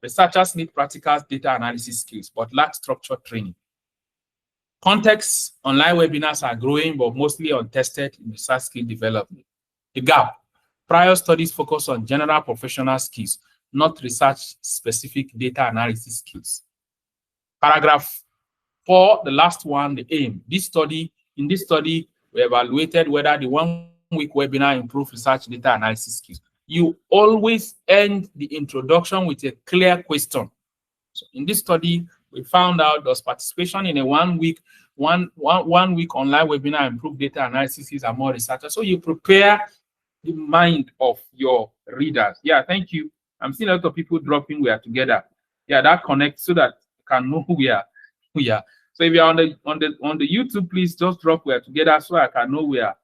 Researchers need practical data analysis skills, but lack structured training. Context, online webinars are growing, but mostly untested in research skill development. The gap, prior studies focus on general professional skills, not research-specific data analysis skills. Paragraph 4, the last one, the aim. In this study, we evaluated whether the 1-week webinar improved research data analysis skills. You always end the introduction with a clear question. So in this study, we found out does participation in a one week online webinar improve data analysis and more researchers. So you prepare the mind of your readers. Yeah, thank you. I'm seeing a lot of people dropping. We are together. Yeah, that connects so that you can know who we are. So if you're on the YouTube, please just drop we are together so I can know we are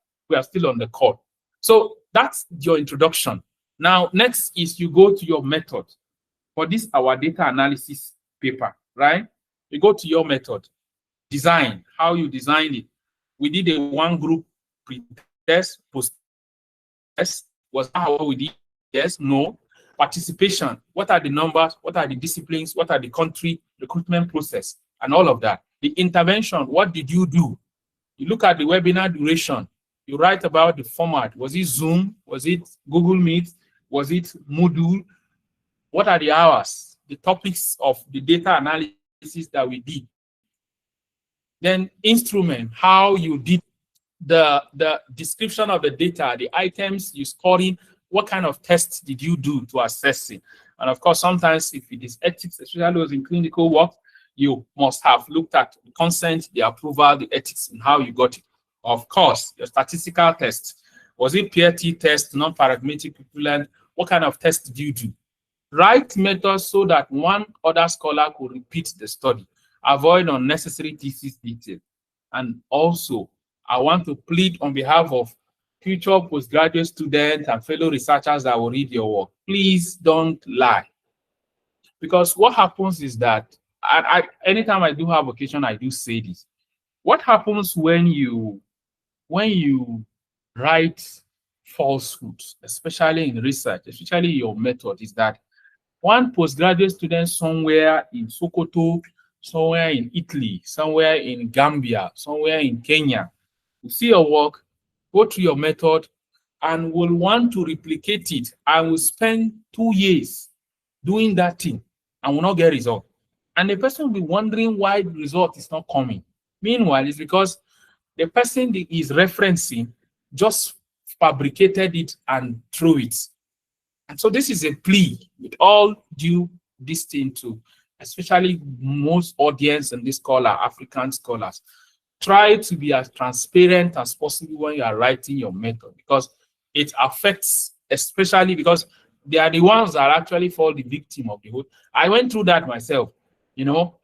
still on the call. So that's your introduction. Now, next is you go to your method. For this, our data analysis paper, right? You go to your method. Design, how you design it. We did a one group pre-test, post-test. Was that how we did? Yes, no. Participation, what are the numbers? What are the disciplines? What are the country recruitment process? And all of that. The intervention, what did you do? You look at the webinar duration. You write about the format. Was it Zoom? Was it Google Meet? Was it Moodle? What are the hours? The topics of the data analysis that we did. Then instrument, how you did the description of the data, the items you scoring, what kind of tests did you do to assess it? And of course, sometimes if it is ethics, especially those in clinical work, you must have looked at the consent, the approval, the ethics, and how you got it. Of course, your statistical test. Was it peer-t test, non-parametric equivalent? What kind of test did you do? Write methods so that one other scholar could repeat the study. Avoid unnecessary thesis detail. And also, I want to plead on behalf of future postgraduate students and fellow researchers that will read your work. Please don't lie. Because what happens is that, anytime I do have occasion, I do say this. What happens when you write falsehoods, especially in research, especially your method, is that one postgraduate student somewhere in Sokoto, somewhere in Italy, somewhere in Gambia, somewhere in Kenya, will see your work, go through your method, and will want to replicate it, and will spend 2 years doing that thing and will not get result. And the person will be wondering why the result is not coming. Meanwhile, it's because the person that is referencing just fabricated it and threw it. And so this is a plea with all due this thing to, especially most audience and this scholar, African scholars. Try to be as transparent as possible when you are writing your method, because it affects, especially because they are the ones that actually fall the victim of the whole. I went through that myself, you know.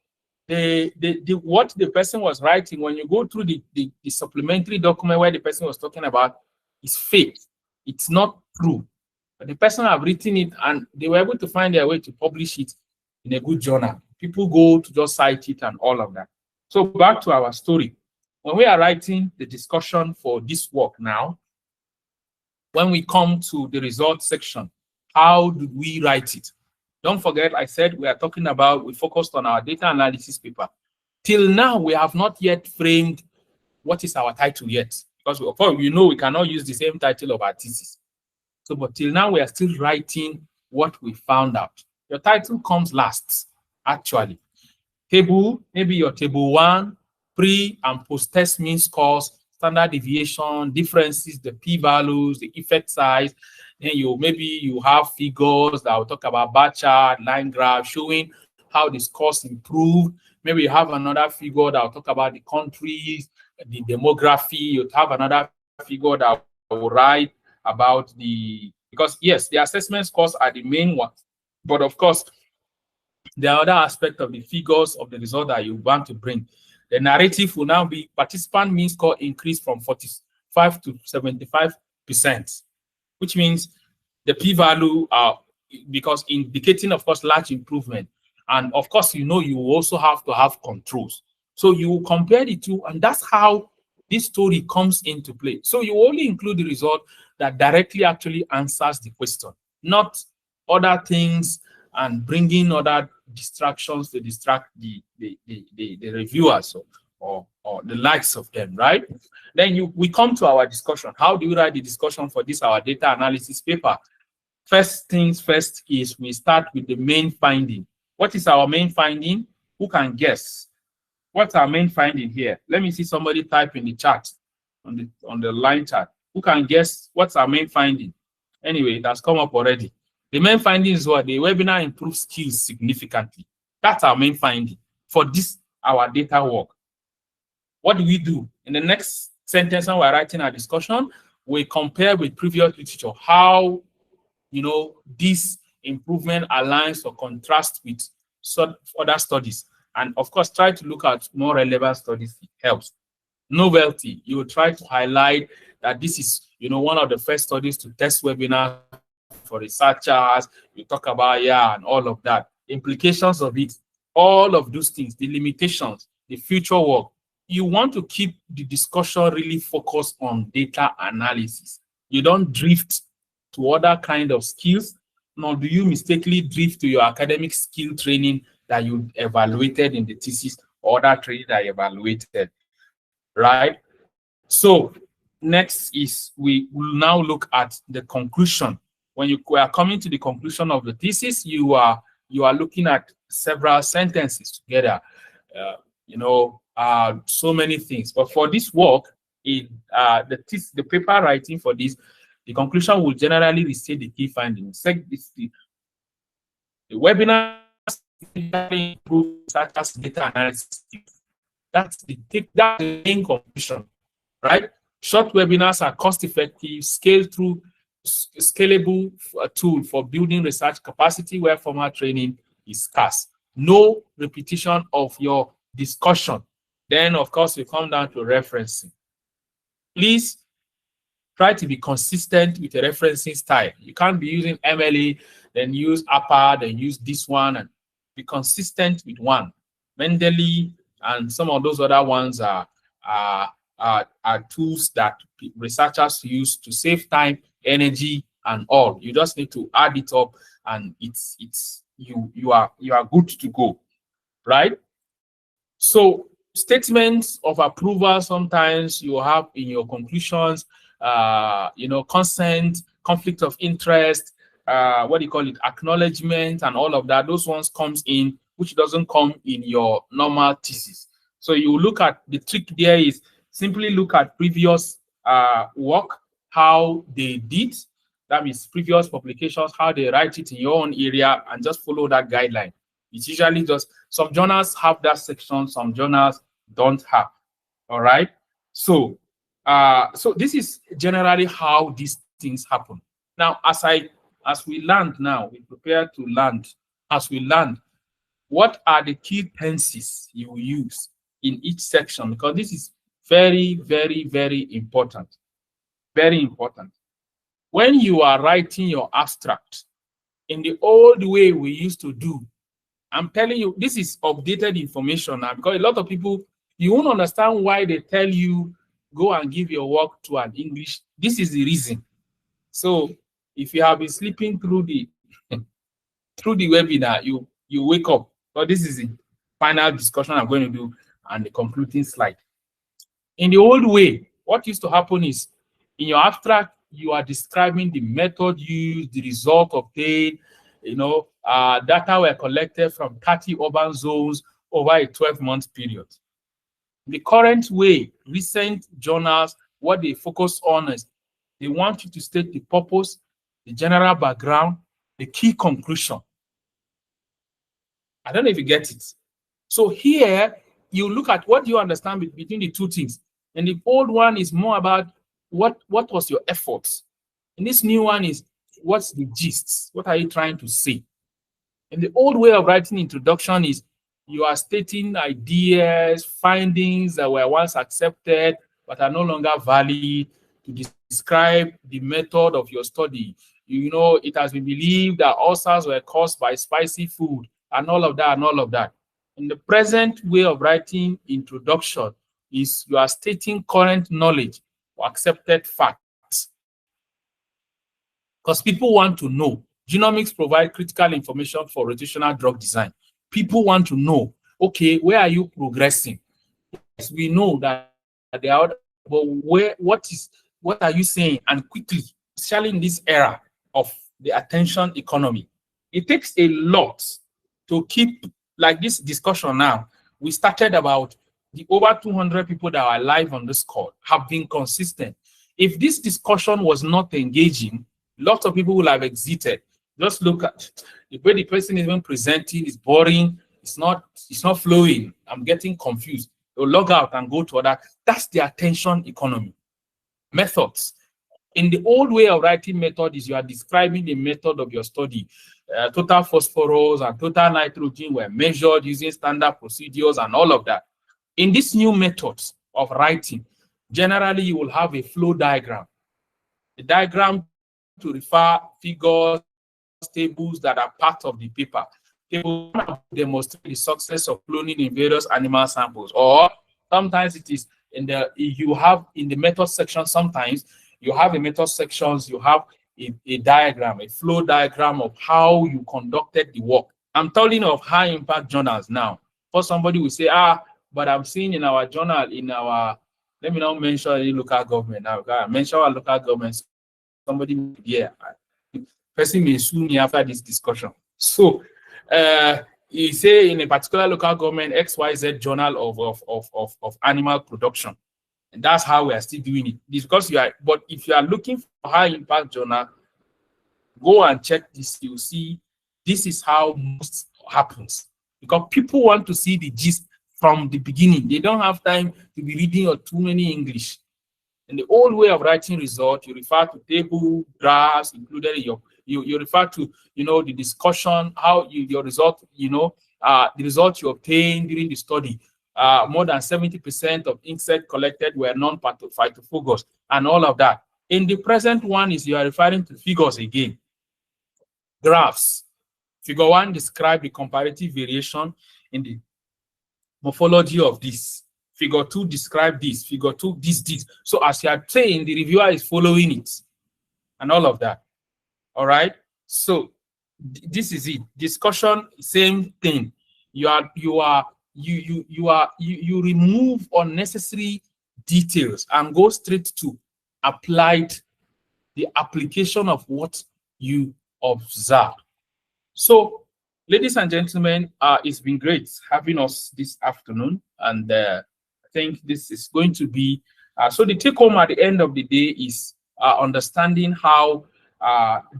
What the person was writing, when you go through the supplementary document where the person was talking about, is fake. It's not true. But the person have written it and they were able to find their way to publish it in a good journal. People go to just cite it and all of that. So back to our story. When we are writing the discussion for this work now, when we come to the results section, how do we write it? Don't forget, I said we focused on our data analysis paper. Till now, we have not yet framed what is our title yet. Because of course, we cannot use the same title of our thesis. So, but till now, we are still writing what we found out. Your title comes last, actually. Table, maybe your table 1, pre and post-test mean scores, standard deviation, differences, the p-values, the effect size. Then maybe you have figures that will talk about bar chart, line graph, showing how the scores improved. Maybe you have another figure that will talk about the countries, the demography. You have another figure that will write about because yes, the assessment scores are the main ones. But of course, the other aspect of the figures of the result that you want to bring. The narrative will now be participant mean score increase from 45 to 75%, which means the p-value because indicating, of course, large improvement. And of course, you also have to have controls. So you compare the two, and that's how this story comes into play. So you only include the result that directly actually answers the question, not other things and bringing other distractions to distract the reviewers or the likes of them, right? Then we come to our discussion. How do we write the discussion for this, our data analysis paper? First things first is we start with the main finding. What is our main finding? Who can guess? What's our main finding here? Let me see somebody type in the chat, on the line chat. Who can guess what's our main finding? Anyway, that's come up already. The main finding is what? The webinar improves skills significantly. That's our main finding for this, our data work. What do we do? In the next sentence when we're writing our discussion, we compare with previous literature how this improvement aligns or contrasts with other studies. And of course, try to look at more relevant studies. It helps. Novelty, you will try to highlight that this is, one of the first studies to test webinars for researchers. You talk about, and all of that. Implications of it, all of those things, the limitations, the future work. You want to keep the discussion really focused on data analysis. You don't drift to other kind of skills, nor do you mistakenly drift to your academic skill training that you evaluated in the thesis or other training that you evaluated, right? So next is we will now look at the conclusion. When you are coming to the conclusion of the thesis, you are looking at several sentences together, so many things. But for this work, the paper writing for this, the conclusion will generally restate the key findings. The webinar improve researchers' data analysis. That's the main conclusion, right? Short webinars are cost-effective, scalable tool for building research capacity where formal training is scarce. No repetition of your discussion. Then, of course, we come down to referencing. Please try to be consistent with the referencing style. You can't be using MLA, then use APA, then use this one, and be consistent with one. Mendeley and some of those other ones are tools that researchers use to save time, energy, and all. You just need to add it up, and you are good to go, right? So statements of approval, sometimes you have in your conclusions, consent, conflict of interest, acknowledgement, and all of that. Those ones comes in, which doesn't come in your normal thesis. So you look at, the trick there is simply look at previous work, how they did. That means previous publications, how they write it in your own area, and just follow that guideline. It's usually just, some journals have that section, some journals don't have. All right. So this is generally how these things happen. Now, as we land now, we prepare to land. As we land, what are the key tenses you will use in each section? Because this is very, very, very important. Very important. When you are writing your abstract, in the old way we used to do, I'm telling you, this is updated information now, because a lot of people, you won't understand why they tell you, go and give your work to an English. This is the reason. So if you have been sleeping through the webinar, you wake up. But this is the final discussion I'm going to do and the concluding slide. In the old way, what used to happen is, in your abstract, you are describing the method used, the result obtained, data were collected from 30 urban zones over a 12-month period. The current way, recent journals, what they focus on is they want you to state the purpose, the general background, the key conclusion. I don't know if you get it. So here, you look at what you understand between the two things. And the old one is more about what was your efforts. And this new one is, what's the gist? What are you trying to say? And the old way of writing introduction is, you are stating ideas, findings that were once accepted but are no longer valid, to describe the method of your study, You know, it has been believed that ulcers were caused by spicy food and all of that and all of that. In the present way of writing introduction is you are stating current knowledge or accepted facts. Because people want to know. Genomics provide critical information for rotational drug design. People want to know, okay, where are you progressing? Yes, we know that they are, but what are you saying? And quickly, especially in this era of the attention economy, it takes a lot to keep like this discussion now. We started about the over 200 people that are live on this call have been consistent. If this discussion was not engaging, lots of people will have exited. Just look at the way the person is even presenting is boring. It's not flowing. I'm getting confused. They'll log out and go to other. That's the attention economy. Methods. In the old way of writing method is you are describing the method of your study. Total phosphorus and total nitrogen were measured using standard procedures and all of that. In this new methods of writing, generally you will have a flow diagram. The diagram to refer figures, tables that are part of the paper. Table demonstrate the success of cloning in various animal samples, or sometimes it is in the method section. Sometimes you have a method sections, you have a diagram, a flow diagram of how you conducted the work. I'm telling of high impact journals now. For somebody will say, but I'm seeing in our journal, let me not mention any local government now. I mention our local government. Somebody, person may sue me after this discussion. So, you say in a particular local government, XYZ journal of animal production. And that's how we are still doing it. It's because but if you are looking for high impact journal, go and check this. You'll see this is how most happens. Because people want to see the gist from the beginning. They don't have time to be reading or too many English. In the old way of writing result, you refer to table, graphs included in you refer to, the discussion, how your result, the results you obtained during the study. More than 70% of insects collected were non-phytophagous and all of that. In the present one is you are referring to figures again. Graphs. Figure 1 describe the comparative variation in the morphology of this. Figure 2 describe this. Figure 2, this. So as you are saying, the reviewer is following it and all of that. All right. So this is it. Discussion, same thing. You remove unnecessary details and go straight to the application of what you observe. So, ladies and gentlemen, it's been great having us this afternoon, and I think this is going to be so the take home at the end of the day is understanding how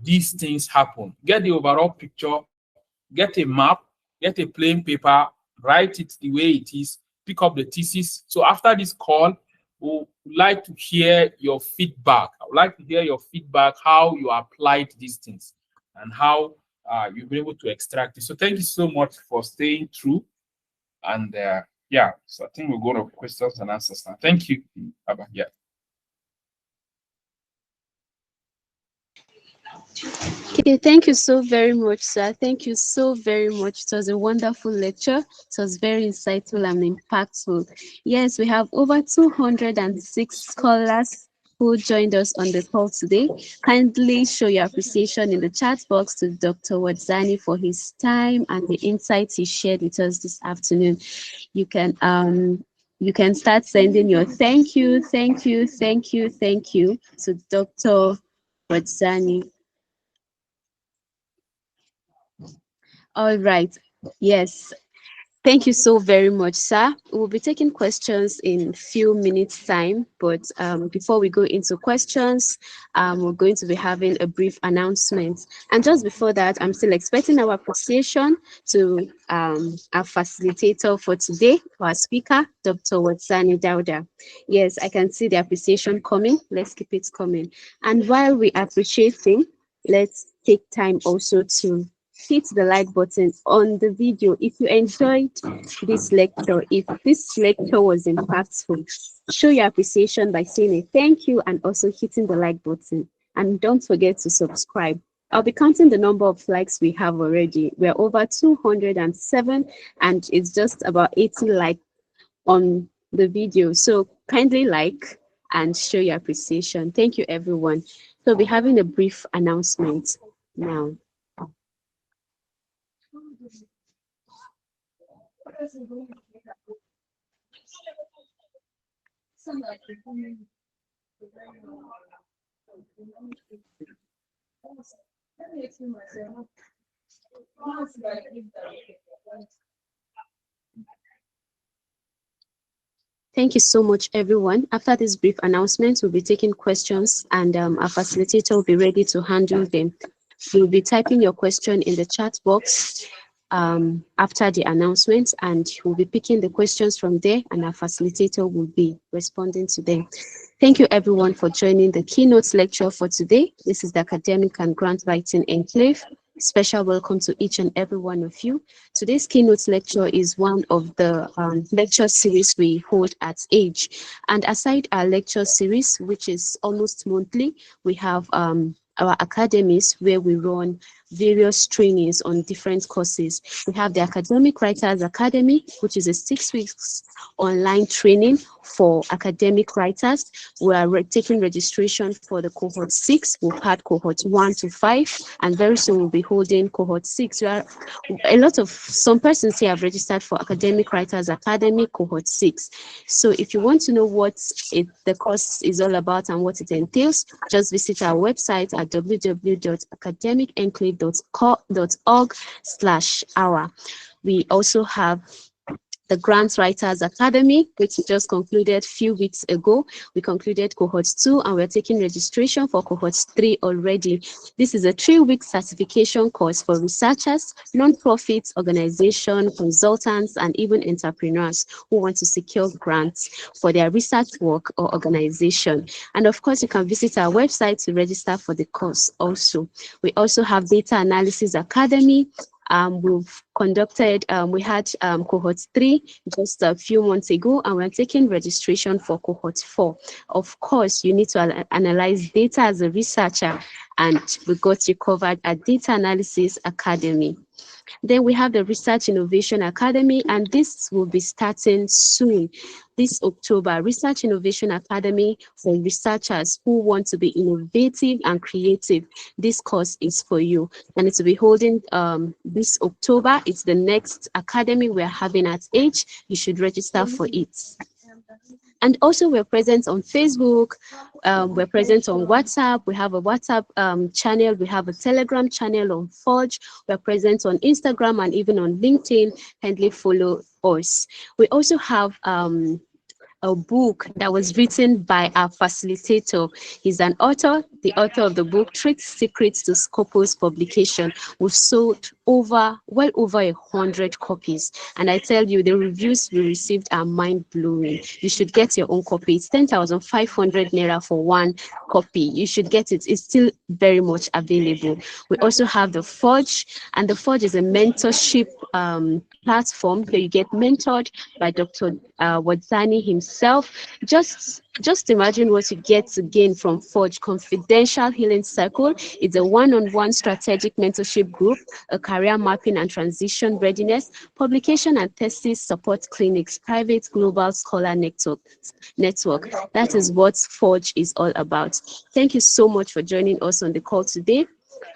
these things happen. Get the overall picture, get a map, get a plain paper, write it the way it is, pick up the thesis. So after this call, we would like to hear your feedback. I would like to hear your feedback, how you applied these things and how you've been able to extract it. So thank you so much for staying true. And so I think we'll go to questions and answers now. Thank you. Yeah. Okay, thank you so very much, sir. Thank you so very much. It was a wonderful lecture. It was very insightful and impactful. Yes, we have over 206 scholars who joined us on the call today. Kindly show your appreciation in the chat box to Dr. Wadzani for his time and the insights he shared with us this afternoon. You can start sending your thank you to Dr. Wadzani. All right. Yes. Thank you so very much, sir. We'll be taking questions in a few minutes' time, but before we go into questions, we're going to be having a brief announcement. And just before that, I'm still expecting our appreciation to our facilitator for today, our speaker, Dr. Wadzani Dauda. Yes, I can see the appreciation coming. Let's keep it coming. And while we appreciate him, let's take time also to hit the like button on the video if you enjoyed this lecture. If this lecture was impactful, show your appreciation by saying a thank you and also hitting the like button. And don't forget to subscribe. I'll be counting the number of likes we have already. We're over 207, and it's just about 80 likes on the video. So kindly like and show your appreciation. Thank you, everyone. So we'll be having a brief announcement now. Thank you so much, everyone. After this brief announcement, we'll be taking questions, and our facilitator will be ready to handle them. You'll be typing your question in the chat box after the announcement, and we'll be picking the questions from there, and our facilitator will be responding to them. Thank you, everyone, for joining the keynote lecture for today. This is the Academic and Grant Writing Enclave. Special welcome to each and every one of you. Today's keynote lecture is one of the lecture series we hold at Age. And aside our lecture series, which is almost monthly, we have our academies where we run various trainings on different courses. We have the Academic Writers Academy, which is a 6 weeks online training for academic writers. We are taking registration for the cohort 6. We've had cohort 1 to 5, and very soon we'll be holding cohort 6. Some persons here have registered for Academic Writers Academy cohort 6. So if you want to know what the course is all about and what it entails, just visit our website at www.academicenclave.org/hour. We also have the Grant Writers Academy, which just concluded a few weeks ago. We concluded cohort 2, and we're taking registration for cohort 3 already. This is a 3-week certification course for researchers, non-profit organizations, consultants, and even entrepreneurs who want to secure grants for their research work or organization. And of course, you can visit our website to register for the course also. We also have Data Analysis Academy. We had cohort 3 just a few months ago, and we're taking registration for cohort 4. Of course, you need to analyze data as a researcher, and we got you covered at Data Analysis Academy. Then we have the Research Innovation Academy, and this will be starting soon, this October. Research Innovation Academy for researchers who want to be innovative and creative. This course is for you, and it will be holding this October. It's the next academy we're having at Age. You should register for it. And also, we're present on Facebook, we're present on WhatsApp, we have a WhatsApp channel, we have a Telegram channel on Forge, we're present on Instagram and even on LinkedIn. Kindly follow us. We also have a book that was written by our facilitator. He's an author, the author of the book, Trade Secrets to Scopus Publication. We've sold well over 100 copies. And I tell you, the reviews we received are mind-blowing. You should get your own copy. It's 10,500 Naira for one copy. You should get it. It's still very much available. We also have the Forge, and the Forge is a mentorship platform where you get mentored by Dr. Wadzani himself. Just imagine what you get to gain from Forge. Confidential Healing Circle. It's a one-on-one strategic mentorship group, a career mapping and transition readiness, publication and thesis support clinics, private global scholar network. That is what Forge is all about. Thank you so much for joining us on the call today,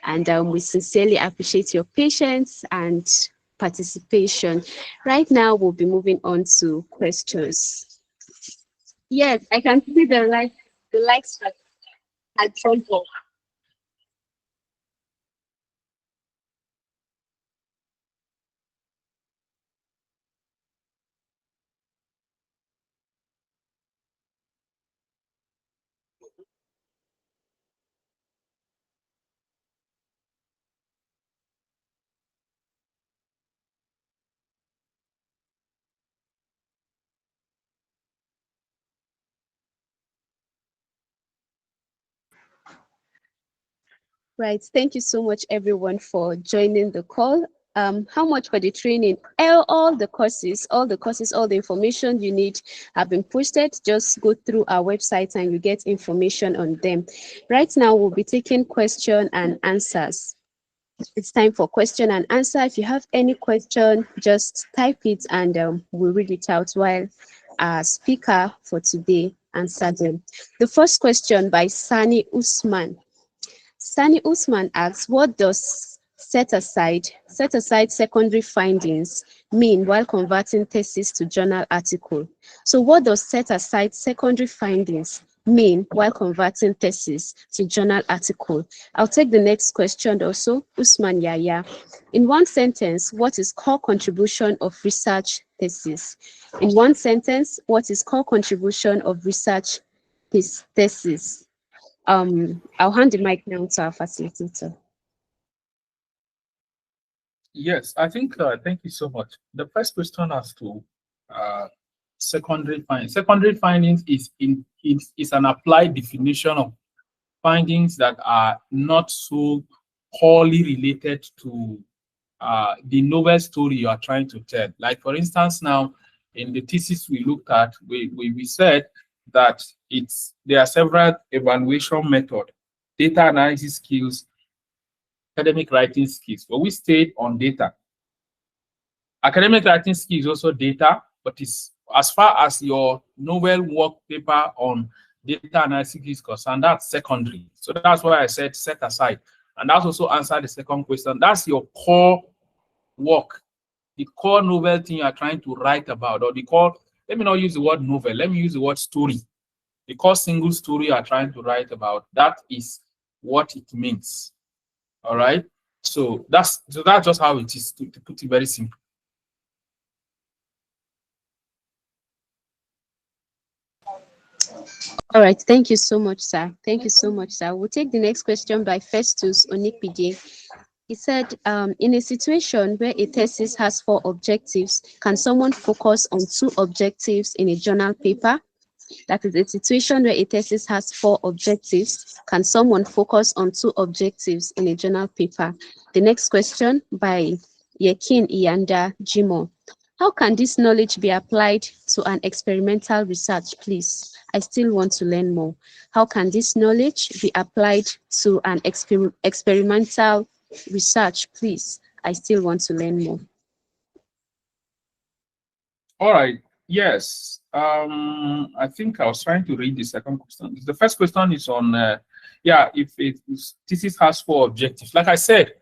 and we sincerely appreciate your patience and participation. Right now, we'll be moving on to questions. Yes, I can see the likes at front. Right. Thank you so much, everyone, for joining the call. how much for the training? All the courses, all the information you need have been posted. Just go through our website and you get information on them. Right now, we'll be taking question and answers. It's time for question and answer. If you have any question, just type it and we'll read it out while our speaker for today answer them. The first question by Sani Usman. Sani Usman asks, what does set aside secondary findings mean while converting thesis to journal article? So what does set aside secondary findings mean while converting thesis to journal article? I'll take the next question also, Usman Yaya. In one sentence, what is core contribution of research thesis? In one sentence, what is core contribution of research thesis? I'll hand the mic now to our facilitator. Yes, I think, thank you so much. The first question as to secondary findings. Secondary findings is an applied definition of findings that are not so wholly related to the novel story you are trying to tell. Like, for instance, now in the thesis we looked at, we said that there are several evaluation methods: data analysis skills, academic writing skills. But we stayed on data. Academic writing skills is also data, but it's as far as your novel work paper on data analysis is concerned, that's secondary. So that's why I said set aside. And that's also answered the second question. That's your core work, the core novel thing you are trying to write about, or the core, let me not use the word novel, let me use the word story. The core single story you are trying to write about, that is what it means. All right. So that's just how it is, to put it very simple. All right, thank you so much, sir. Thank you so much, sir. We'll take the next question by Festus Onikpide. He said, in a situation where a thesis has 4 objectives, can someone focus on 2 objectives in a journal paper? That is a situation where a thesis has 4 objectives. Can someone focus on 2 objectives in a journal paper? The next question by Yekin Iyanda Jimo. How can this knowledge be applied to an experimental research, please? I still want to learn more. How can this knowledge be applied to an experimental research, please? I still want to learn more. All right. Yes. I think I was trying to read the second question. The first question is on, if thesis has 4 objectives. Like I said,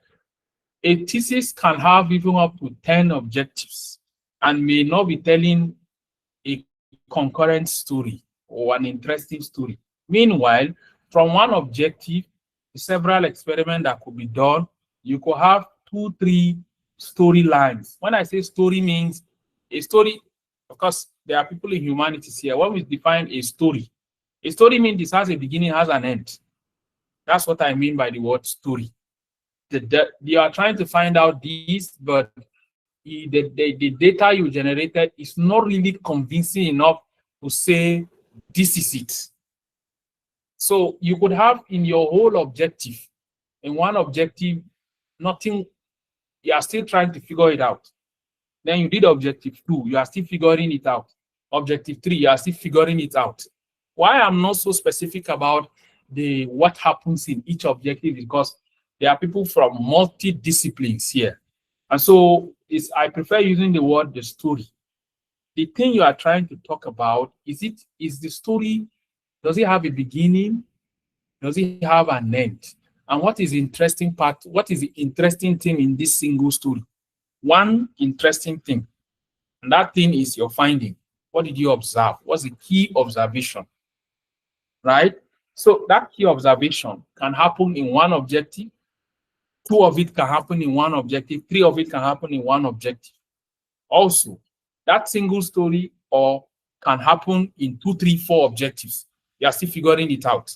a thesis can have even up to 10 objectives and may not be telling a concurrent story or an interesting story. Meanwhile, from one objective, several experiments that could be done, you could have 2-3 storylines. When I say story, means a story, of course, there are people in humanities here. When we define a story means this has a beginning, has an end. That's what I mean by the word story. You are trying to find out this, but the data you generated is not really convincing enough to say this is it. So you could have in your whole objective, in one objective, nothing, you are still trying to figure it out. Then you did objective 2, you are still figuring it out. Objective 3, you are still figuring it out. Why I'm not so specific about what happens in each objective is because there are people from multi-disciplines here. And so I prefer using the word the story. The thing you are trying to talk about, is the story, does it have a beginning? Does it have an end? And what is the interesting part? What is the interesting thing in this single story? One interesting thing, and that thing is your finding. What did you observe? What's the key observation? Right? So that key observation can happen in one objective. 2 of it can happen in one objective. 3 of it can happen in one objective. Also, that single story can happen in 2, 3, 4 objectives. You are still figuring it out.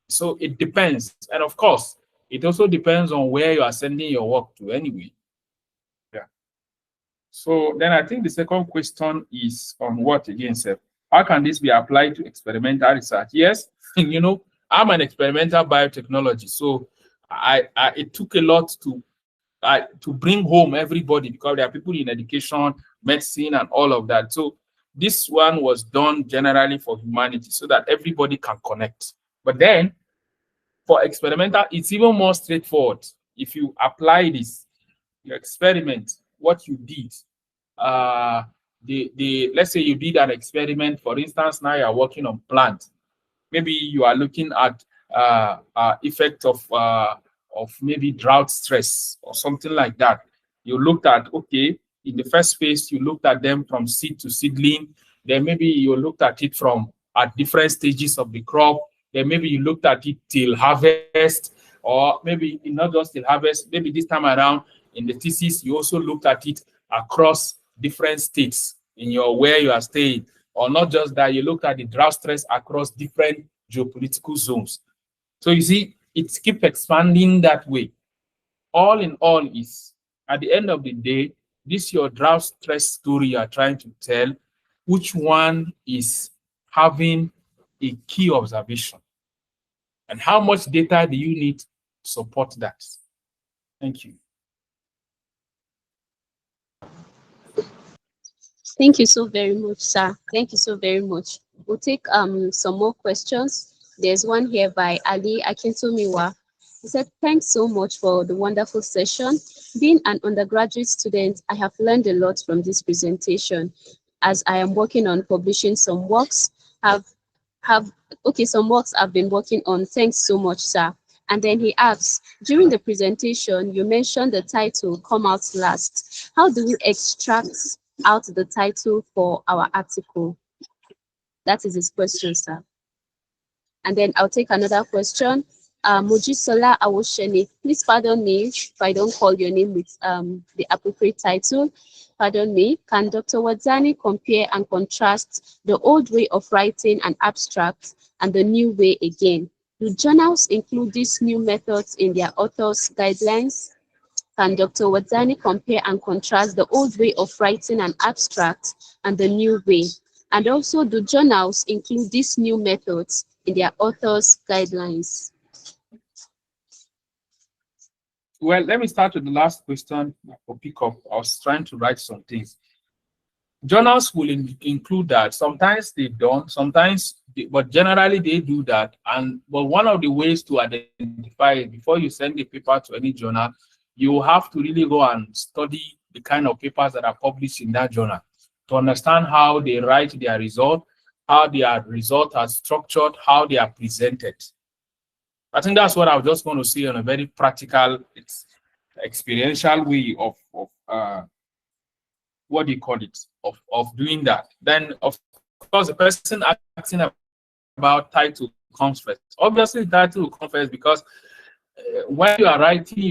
So it depends. And of course, it also depends on where you are sending your work to anyway. Yeah. So then I think the second question is on what again, sir? How can this be applied to experimental research? Yes, I'm an experimental biotechnology. So it took a lot to to bring home everybody, because there are people in education, medicine, and all of that. So this one was done generally for humanity so that everybody can connect. But then for experimental, it's even more straightforward. If you apply this, you experiment what you did. Let's say you did an experiment, for instance, now you are working on plant. Maybe you are looking at effect of maybe drought stress or something like that. You looked at, okay, in the first phase, you looked at them from seed to seedling. Then maybe you looked at it from at different stages of the crop. Then maybe you looked at it till harvest, or maybe not just till harvest. Maybe this time around in the thesis, you also looked at it across different states in your where you are staying. Or not just that, you looked at the drought stress across different geopolitical zones. So you see, it keeps expanding that way. All in all is, at the end of the day, this your drought stress story you are trying to tell, which one is having a key observation? And how much data do you need to support that? Thank you. Thank you so very much, sir. Thank you so very much. We'll take some more questions. There's one here by Ali Akintomiwa. He said, thanks so much for the wonderful session. Being an undergraduate student, I have learned a lot from this presentation. As I am working on publishing some works, some works I've been working on. Thanks so much, sir. And then he asks, during the presentation, you mentioned the title, Come Out Last. How do we extract out the title for our article? That is his question, sir. And then I'll take another question. Mojisola Awosheni, please pardon me if I don't call your name with the appropriate title. Pardon me. Can Dr. Wadzani compare and contrast the old way of writing an abstract and the new way again? Do journals include these new methods in their authors' guidelines? Can Dr. Wadzani compare and contrast the old way of writing an abstract and the new way? And also, do journals include these new methods in their authors' guidelines? Well, let me start with the last question for pick up. I was trying to write some things. Journals will include that. Sometimes they don't, but generally they do that. But one of the ways to identify it before you send the paper to any journal, you have to really go and study the kind of papers that are published in that journal to understand how they write their result, how their result are structured, how they are presented. I think that's what I was just going to say on a very practical, experiential way of what do you call it, of doing that. Then, of course, the person asking about title comes first. Obviously, title will come first because when you are writing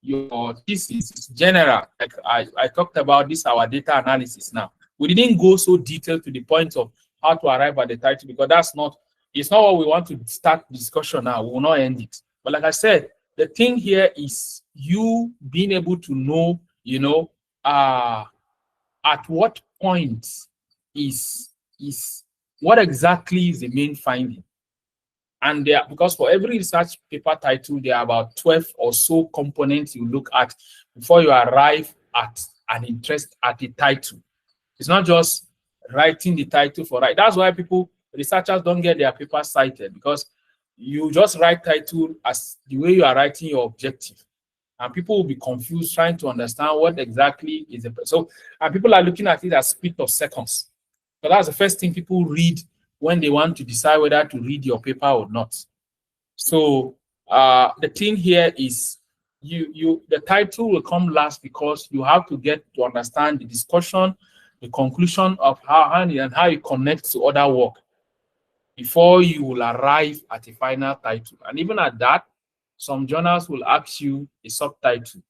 your thesis, it's general. Like I talked about this, our data analysis now. We didn't go so detailed to the point of how to arrive at the title because it's not what we want to start discussion now. We will not end it. But like I said, the thing here is you being able to know, at what point is what exactly is the main finding. And because for every research paper title, there are about 12 or so components you look at before you arrive at an interest at the title. It's not just writing the title for right. That's why researchers don't get their papers cited, because you just write title as the way you are writing your objective. And people will be confused trying to understand what exactly is it. So, and people are looking at it as split of seconds. So that's the first thing people read when they want to decide whether to read your paper or not. So the thing here is the title will come last because you have to get to understand the discussion, the conclusion of how it connects to other work before you will arrive at a final title. And even at that, some journals will ask you a subtitle.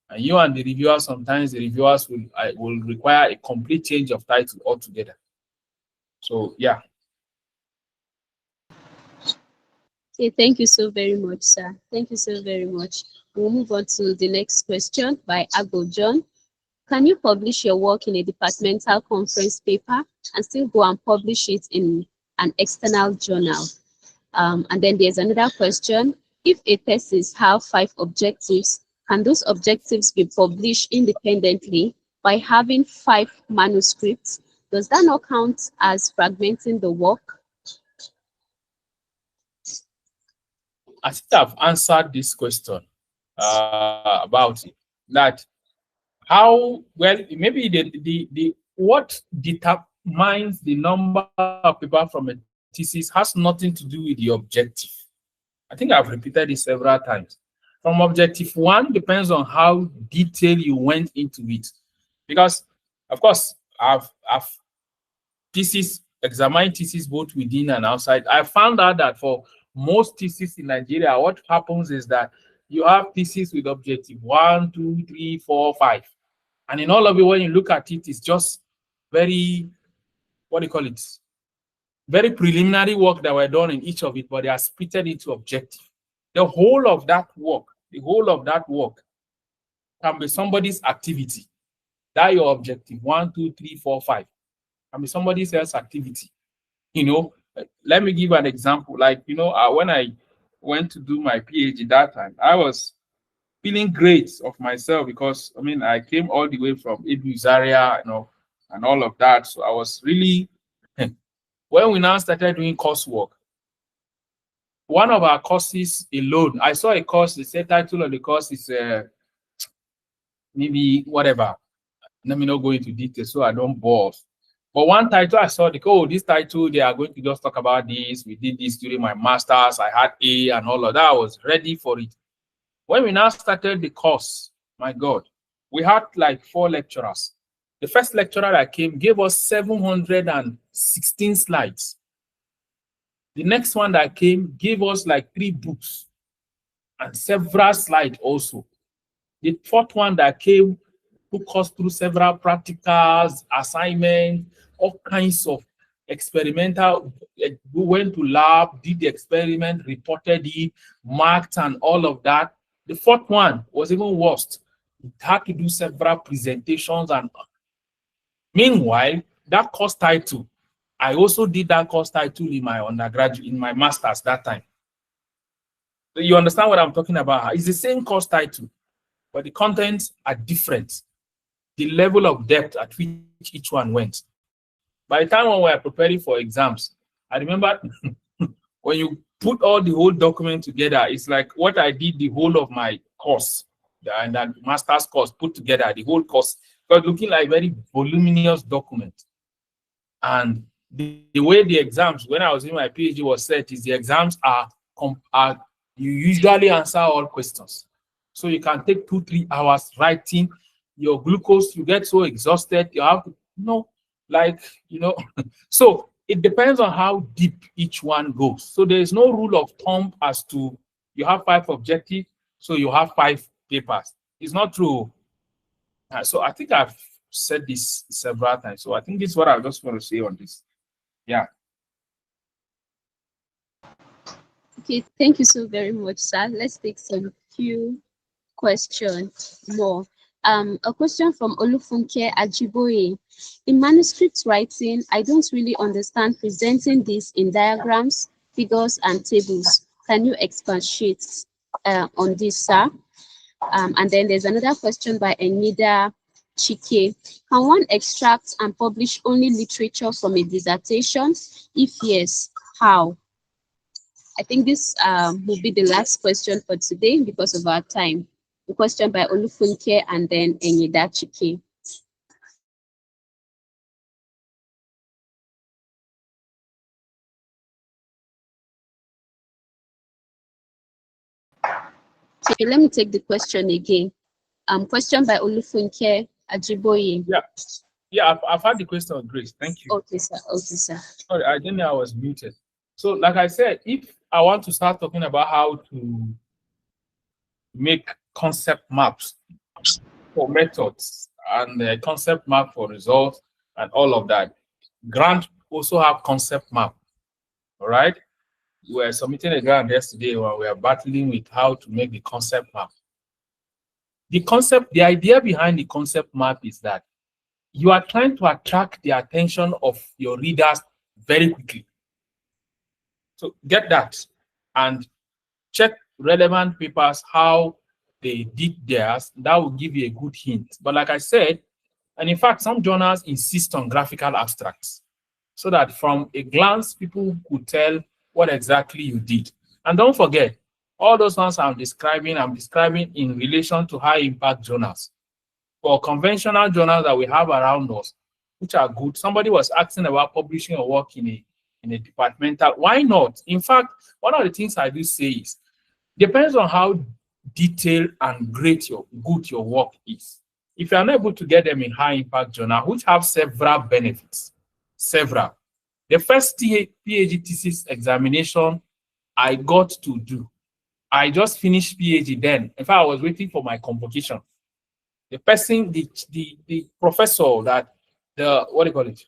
And you and the reviewer, sometimes the reviewers will require a complete change of title altogether. So, yeah. Okay, thank you so very much, sir. Thank you so very much. We'll move on to the next question by Agbo John. Can you publish your work in a departmental conference paper and still go and publish it in an external journal? And then there's another question. If a thesis has 5 objectives Can those objectives be published independently by having 5 manuscripts? Does that not count as fragmenting the work? I think I've answered this question about it. That how well maybe the what determines the number of people from a thesis has nothing to do with the objective. I think I've repeated this several times. From objective one depends on how detailed you went into it, because of course I've examined thesis both within and outside. I found out that for most thesis in Nigeria, what happens is that you have thesis with objective 1, 2, 3, 4, 5. And in all of it, when you look at it, it's just very, what do you call it? Very preliminary work that were done in each of it, but they are splitted into objective. The whole of that work can be somebody's activity. That your objective 1, 2, 3, 4, 5. Can be somebody else's activity. Let me give an example. Like, when I went to do my PhD that time, I was feeling great of myself because, I came all the way from Ibu Zaria, and all of that. So I was really, when we now started doing coursework, one of our courses alone, I saw a course, the title of the course is maybe whatever. Let me not go into details so I don't bore. But one title I saw, this title, they are going to just talk about this. We did this during my master's. I had A and all of that. I was ready for it. When we now started the course, my God, we had like 4 lecturers. The first lecturer that came gave us 716 slides. The next one that came gave us like 3 books and several slides also. The fourth one that came took us through several practicals, assignments, all kinds of experimental. We went to lab, did the experiment, reported it, marked, and all of that. The fourth one was even worse. It had to do several presentations. And meanwhile, that course title, I also did that course title in my undergraduate, in my master's that time. So you understand what I'm talking about? It's the same course title, but the contents are different. The level of depth at which each one went. By the time when we were preparing for exams, I remember when you put all the whole document together, it's like what I did the whole of my course, and that master's course put together, the whole course, was looking like a very voluminous document. And the way the exams, when I was in my PhD, was set is the exams are you usually answer all questions. So you can take 2-3 hours writing. Your glucose, you get so exhausted, you have to, so it depends on how deep each one goes. So there is no rule of thumb as to you have 5 objectives, so you have 5 papers. It's not true. So I think I've said this several times. So I think this is what I just want to say on this. Yeah. Okay, thank you so very much, sir. Let's take some few questions more. A question from Olufunke Ajiboye. In manuscript writing, I don't really understand presenting this in diagrams, figures, and tables. Can you expatiate on this, sir? And then there's another question by Enida Chike. Can one extract and publish only literature from a dissertation? If yes, how? I think this will be the last question for today because of our time. The question by Olufunke and then Enida Chike. So let me take the question again. Question by Olufunke Ajiboye. Yeah, I've had the question, Grace. Thank you. Okay, sir. Okay, sir. Sorry, I didn't know I was muted. So, like I said, if I want to start talking about how to make concept maps for methods and a concept map for results and all of that, grant also have concept map. All right. We were submitting a grant yesterday when we are battling with how to make the concept map. The idea behind the concept map is that you are trying to attract the attention of your readers very quickly. So get that and check relevant papers, how they did theirs, that will give you a good hint. But like I said, and in fact, some journals insist on graphical abstracts so that from a glance, people could tell what exactly you did. And don't forget, all those ones I'm describing in relation to high impact journals. For conventional journals that we have around us, which are good. Somebody was asking about publishing your work in a departmental. Why not? In fact, one of the things I do say is, depends on how detailed and good your work is. If you are not able to get them in high impact journal, which have several benefits, the first PhD thesis examination I got to do, I just finished PhD then. In fact, I was waiting for my convocation. The person, the professor that, what do you call it?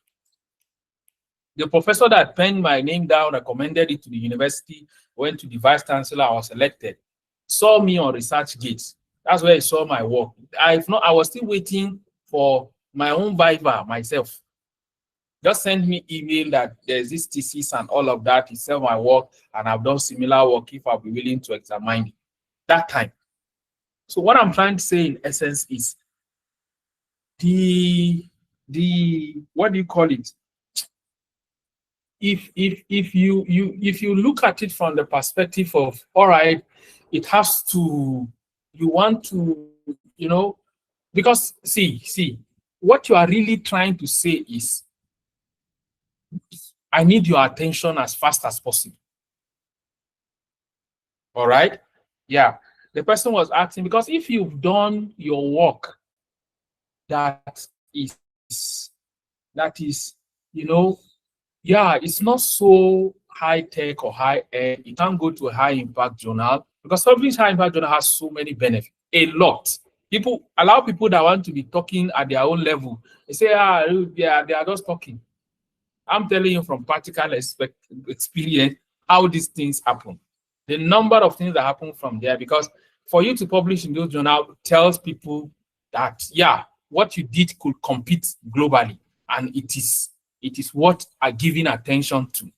The professor that penned my name down, recommended it to the university, went to the vice chancellor, I was elected, saw me on ResearchGate. That's where he saw my work. I was still waiting for my own viva myself. Just send me email that there's this thesis and all of that. He saw my work and I've done similar work if I'll be willing to examine it. That time. So what I'm trying to say in essence is the what do you call it? If you look at it from the perspective of, all right, it has to, you want to, because see, what you are really trying to say is, I need your attention as fast as possible. All right? Yeah. The person was asking, because if you've done your work that is, yeah, it's not so high tech or high end, you can't go to a high impact journal, because publishing high impact journal has so many benefits, a lot. People allow people that want to be talking at their own level. They say, they are just talking. I'm telling you from practical experience how these things happen. The number of things that happen from there, because for you to publish in those journals tells people that, yeah, what you did could compete globally, and it is what are giving attention to.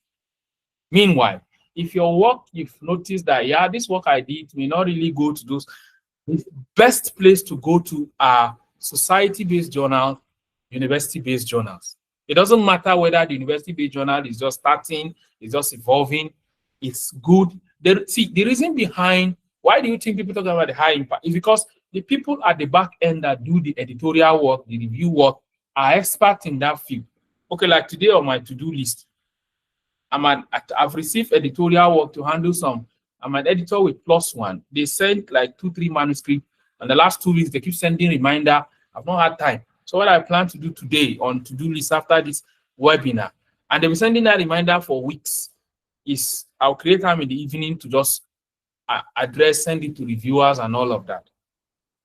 Meanwhile, if your work, you've noticed that, yeah, this work I did may not really go to those, the best place to go to are society-based journals, university-based journals. It doesn't matter whether the university-based journal is just starting, it's just evolving, it's good. The reason behind, why do you think people talk about the high impact? Is because the people at the back end that do the editorial work, the review work, are experts in that field. Okay, like today on my to-do list, I've received editorial work to handle some. I'm an editor with +1. They sent like 2-3 manuscripts, and the last 2 weeks they keep sending reminder. I've not had time. So what I plan to do today on to-do list after this webinar, and they'll be sending that reminder for weeks, is I'll create time in the evening to just send it to reviewers and all of that.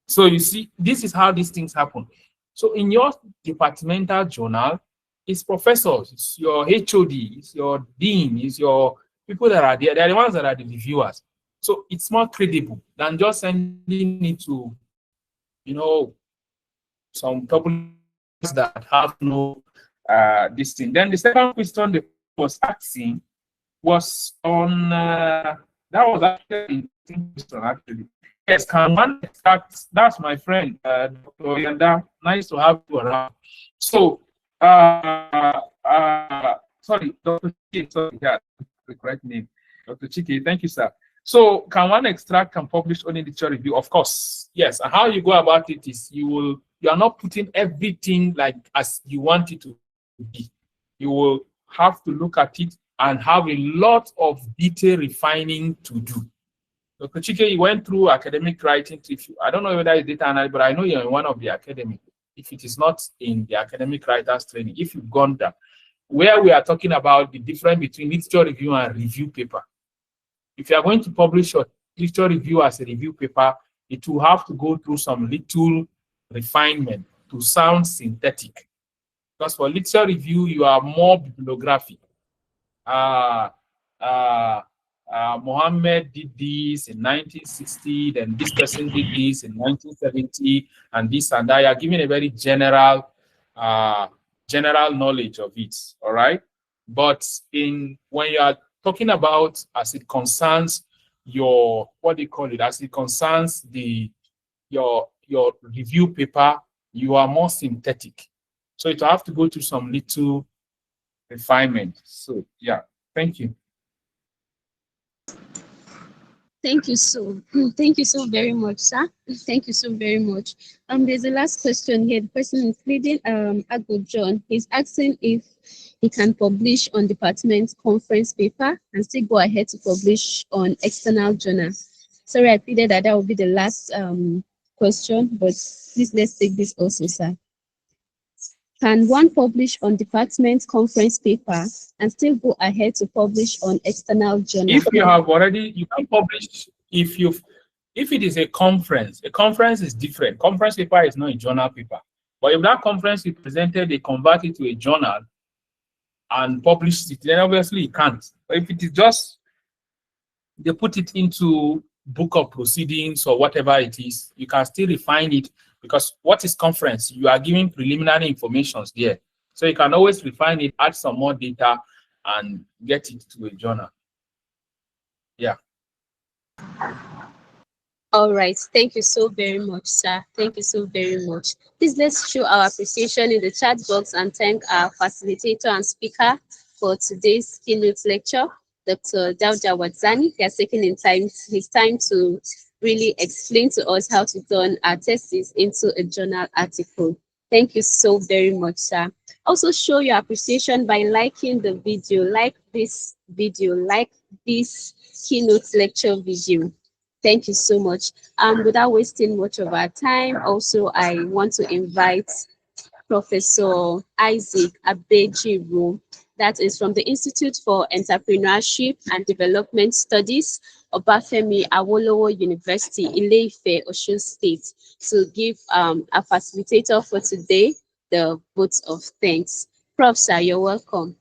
So you see, this is how these things happen. So in your departmental journal, it's professors, it's your HOD, it's your dean, it's your people that are there. They're the ones that are the reviewers. So it's more credible than just sending it to, some publishers that have no this thing. Then the second question they was asking was on that was actually question actually. Yes, can one extract? That's my friend, Dr. Yanda. Nice to have you around. So, sorry, Dr. Chike, sorry, yeah, the correct name, Dr. Chike. Thank you, sir. So, can one extract and publish only literature review? Of course, yes. And how you go about it is you are not putting everything like as you want it to be. You will have to look at it and have a lot of detail refining to do. Dr. Chike, you went through academic writing. I don't know whether it's data analysis, but I know you're in one of the academic. If it is not in the academic writers training, if you've gone there, where we are talking about the difference between literature review and review paper. If you are going to publish your literature review as a review paper, it will have to go through some little refinement to sound synthetic. Because for literature review, you are more bibliographic. Mohammed did this in 1960, then this person did this in 1970, and this and that. You are giving a very general knowledge of it, all right? But when you are talking about as it concerns your, what do you call it, as it concerns the your review paper, you are more synthetic. So it will have to go through some little refinement. So yeah, thank you. Thank you thank you so very much, sir. Thank you so very much. There's a last question here. The person is leading Agbo John. He's asking if he can publish on department conference paper and still go ahead to publish on external journal. Sorry, I pleaded that will be the last question, but please let's take this also, sir. Can one publish on department conference paper and still go ahead to publish on external journal? If you have already, you can publish if it is a conference is different. Conference paper is not a journal paper. But if that conference is presented, they convert it to a journal and publish it, then obviously you can't. But if it is just they put it into book of proceedings or whatever it is, you can still refine it, because what is conference? You are giving preliminary information there. So you can always refine it, add some more data, and get it to a journal. Yeah. All right. Thank you so very much, sir. Thank you so very much. Please let's show our appreciation in the chat box and thank our facilitator and speaker for today's keynote lecture, Dr. Dauda Wadzani. He has taken his time to really explain to us how to turn our thesis into a journal article. Thank you so very much, sir. Also show your appreciation by liking the video, like this keynote lecture video. Thank you so much. Without wasting much of our time, also I want to invite Professor Isaac Abejiru, that is from the Institute for Entrepreneurship and Development Studies, Obafemi Awolowo University, Ile-Ife, Osun State, to give a facilitator for today the vote of thanks. Prof, sir, you're welcome.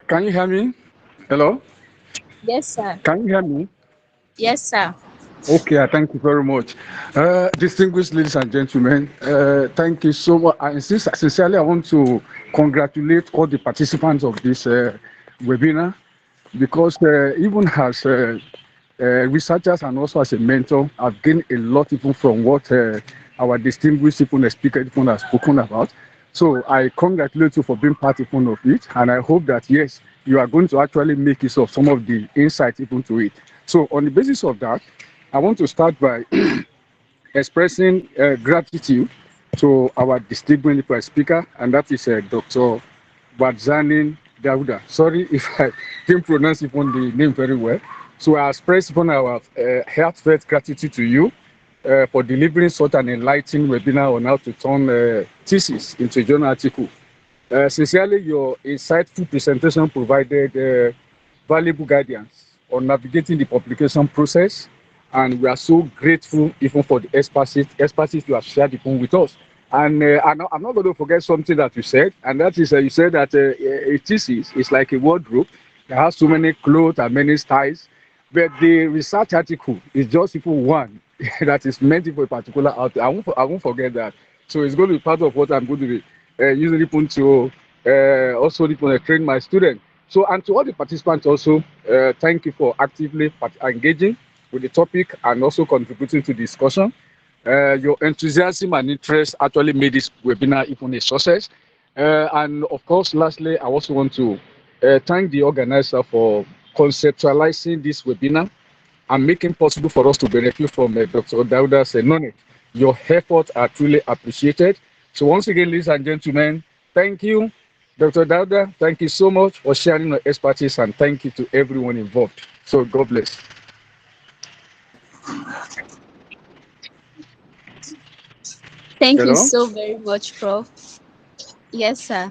Can you hear me? Hello? Yes, sir. Can you hear me? Yes, sir. Okay, thank you very much. Distinguished ladies and gentlemen, thank you so much. And sincerely, I want to congratulate all the participants of this webinar, because even as researchers and also as a mentor, I've gained a lot even from what our distinguished speaker has spoken about. So I congratulate you for being part even of it, and I hope that, yes, you are going to actually make use of some of the insights even to it. So on the basis of that, I want to start by expressing gratitude to our distinguished speaker, and that is Dr. Wadzani Dauda. Sorry if I didn't pronounce even the name very well. So I express upon our heartfelt gratitude to you for delivering such an enlightening webinar on how to turn thesis into a journal article. Sincerely, your insightful presentation provided valuable guidance on navigating the publication process, and we are so grateful even for the expertise you have shared even with us. And I'm not going to forget something that you said, and that is you said that a thesis is like a wardrobe that has so many clothes and many styles, but the research article is just even one that is meant for a particular outfit. I won't forget that. So it's going to be part of what I'm going to be using to also train my students. So, and to all the participants also, thank you for actively engaging with the topic and also contributing to the discussion. Your enthusiasm and interest actually made this webinar even a success. And of course, lastly, I also want to thank the organizer for conceptualizing this webinar and making possible for us to benefit from Dr. Dauda's knowledge. Your efforts are truly appreciated. So once again, ladies and gentlemen, thank you. Dr. Dauda, thank you so much for sharing your expertise, and thank you to everyone involved. So God bless. Thank you so very much, Prof. Yes, sir.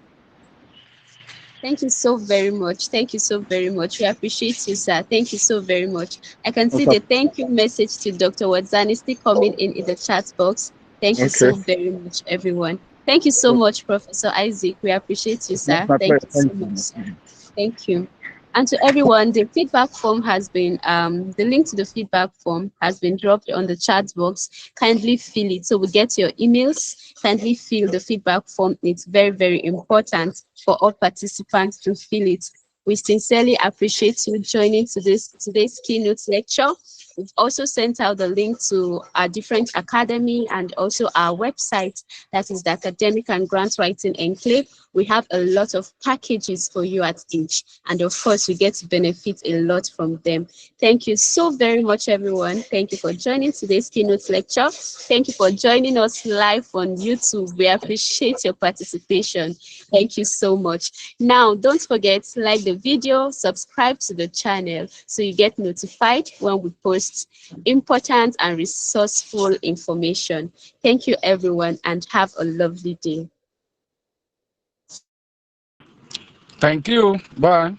Thank you so very much. Thank you so very much. We appreciate you, sir. Thank you so very much. I can see the thank you message to Dr. Wadzani still coming in the chat box. Thank you so very much, everyone. Thank you so much, Professor Isaac. We appreciate you, sir. Thank you so much, sir. Thank you. And to everyone, the feedback form has been, the link to the feedback form has been dropped on the chat box. Kindly fill it. So we get your emails. Kindly fill the feedback form. It's very, very important for all participants to fill it. We sincerely appreciate you joining today's keynote lecture. We've also sent out the link to our different academy and also our website, that is the Academic and Grant Writing Enclave. We have a lot of packages for you at each, and of course, you get to benefit a lot from them. Thank you so very much, everyone. Thank you for joining today's keynote lecture. Thank you for joining us live on YouTube. We appreciate your participation. Thank you so much. Now, don't forget to like the video, subscribe to the channel so you get notified when we post important and resourceful information. Thank you, everyone, and have a lovely day. Thank you. Bye.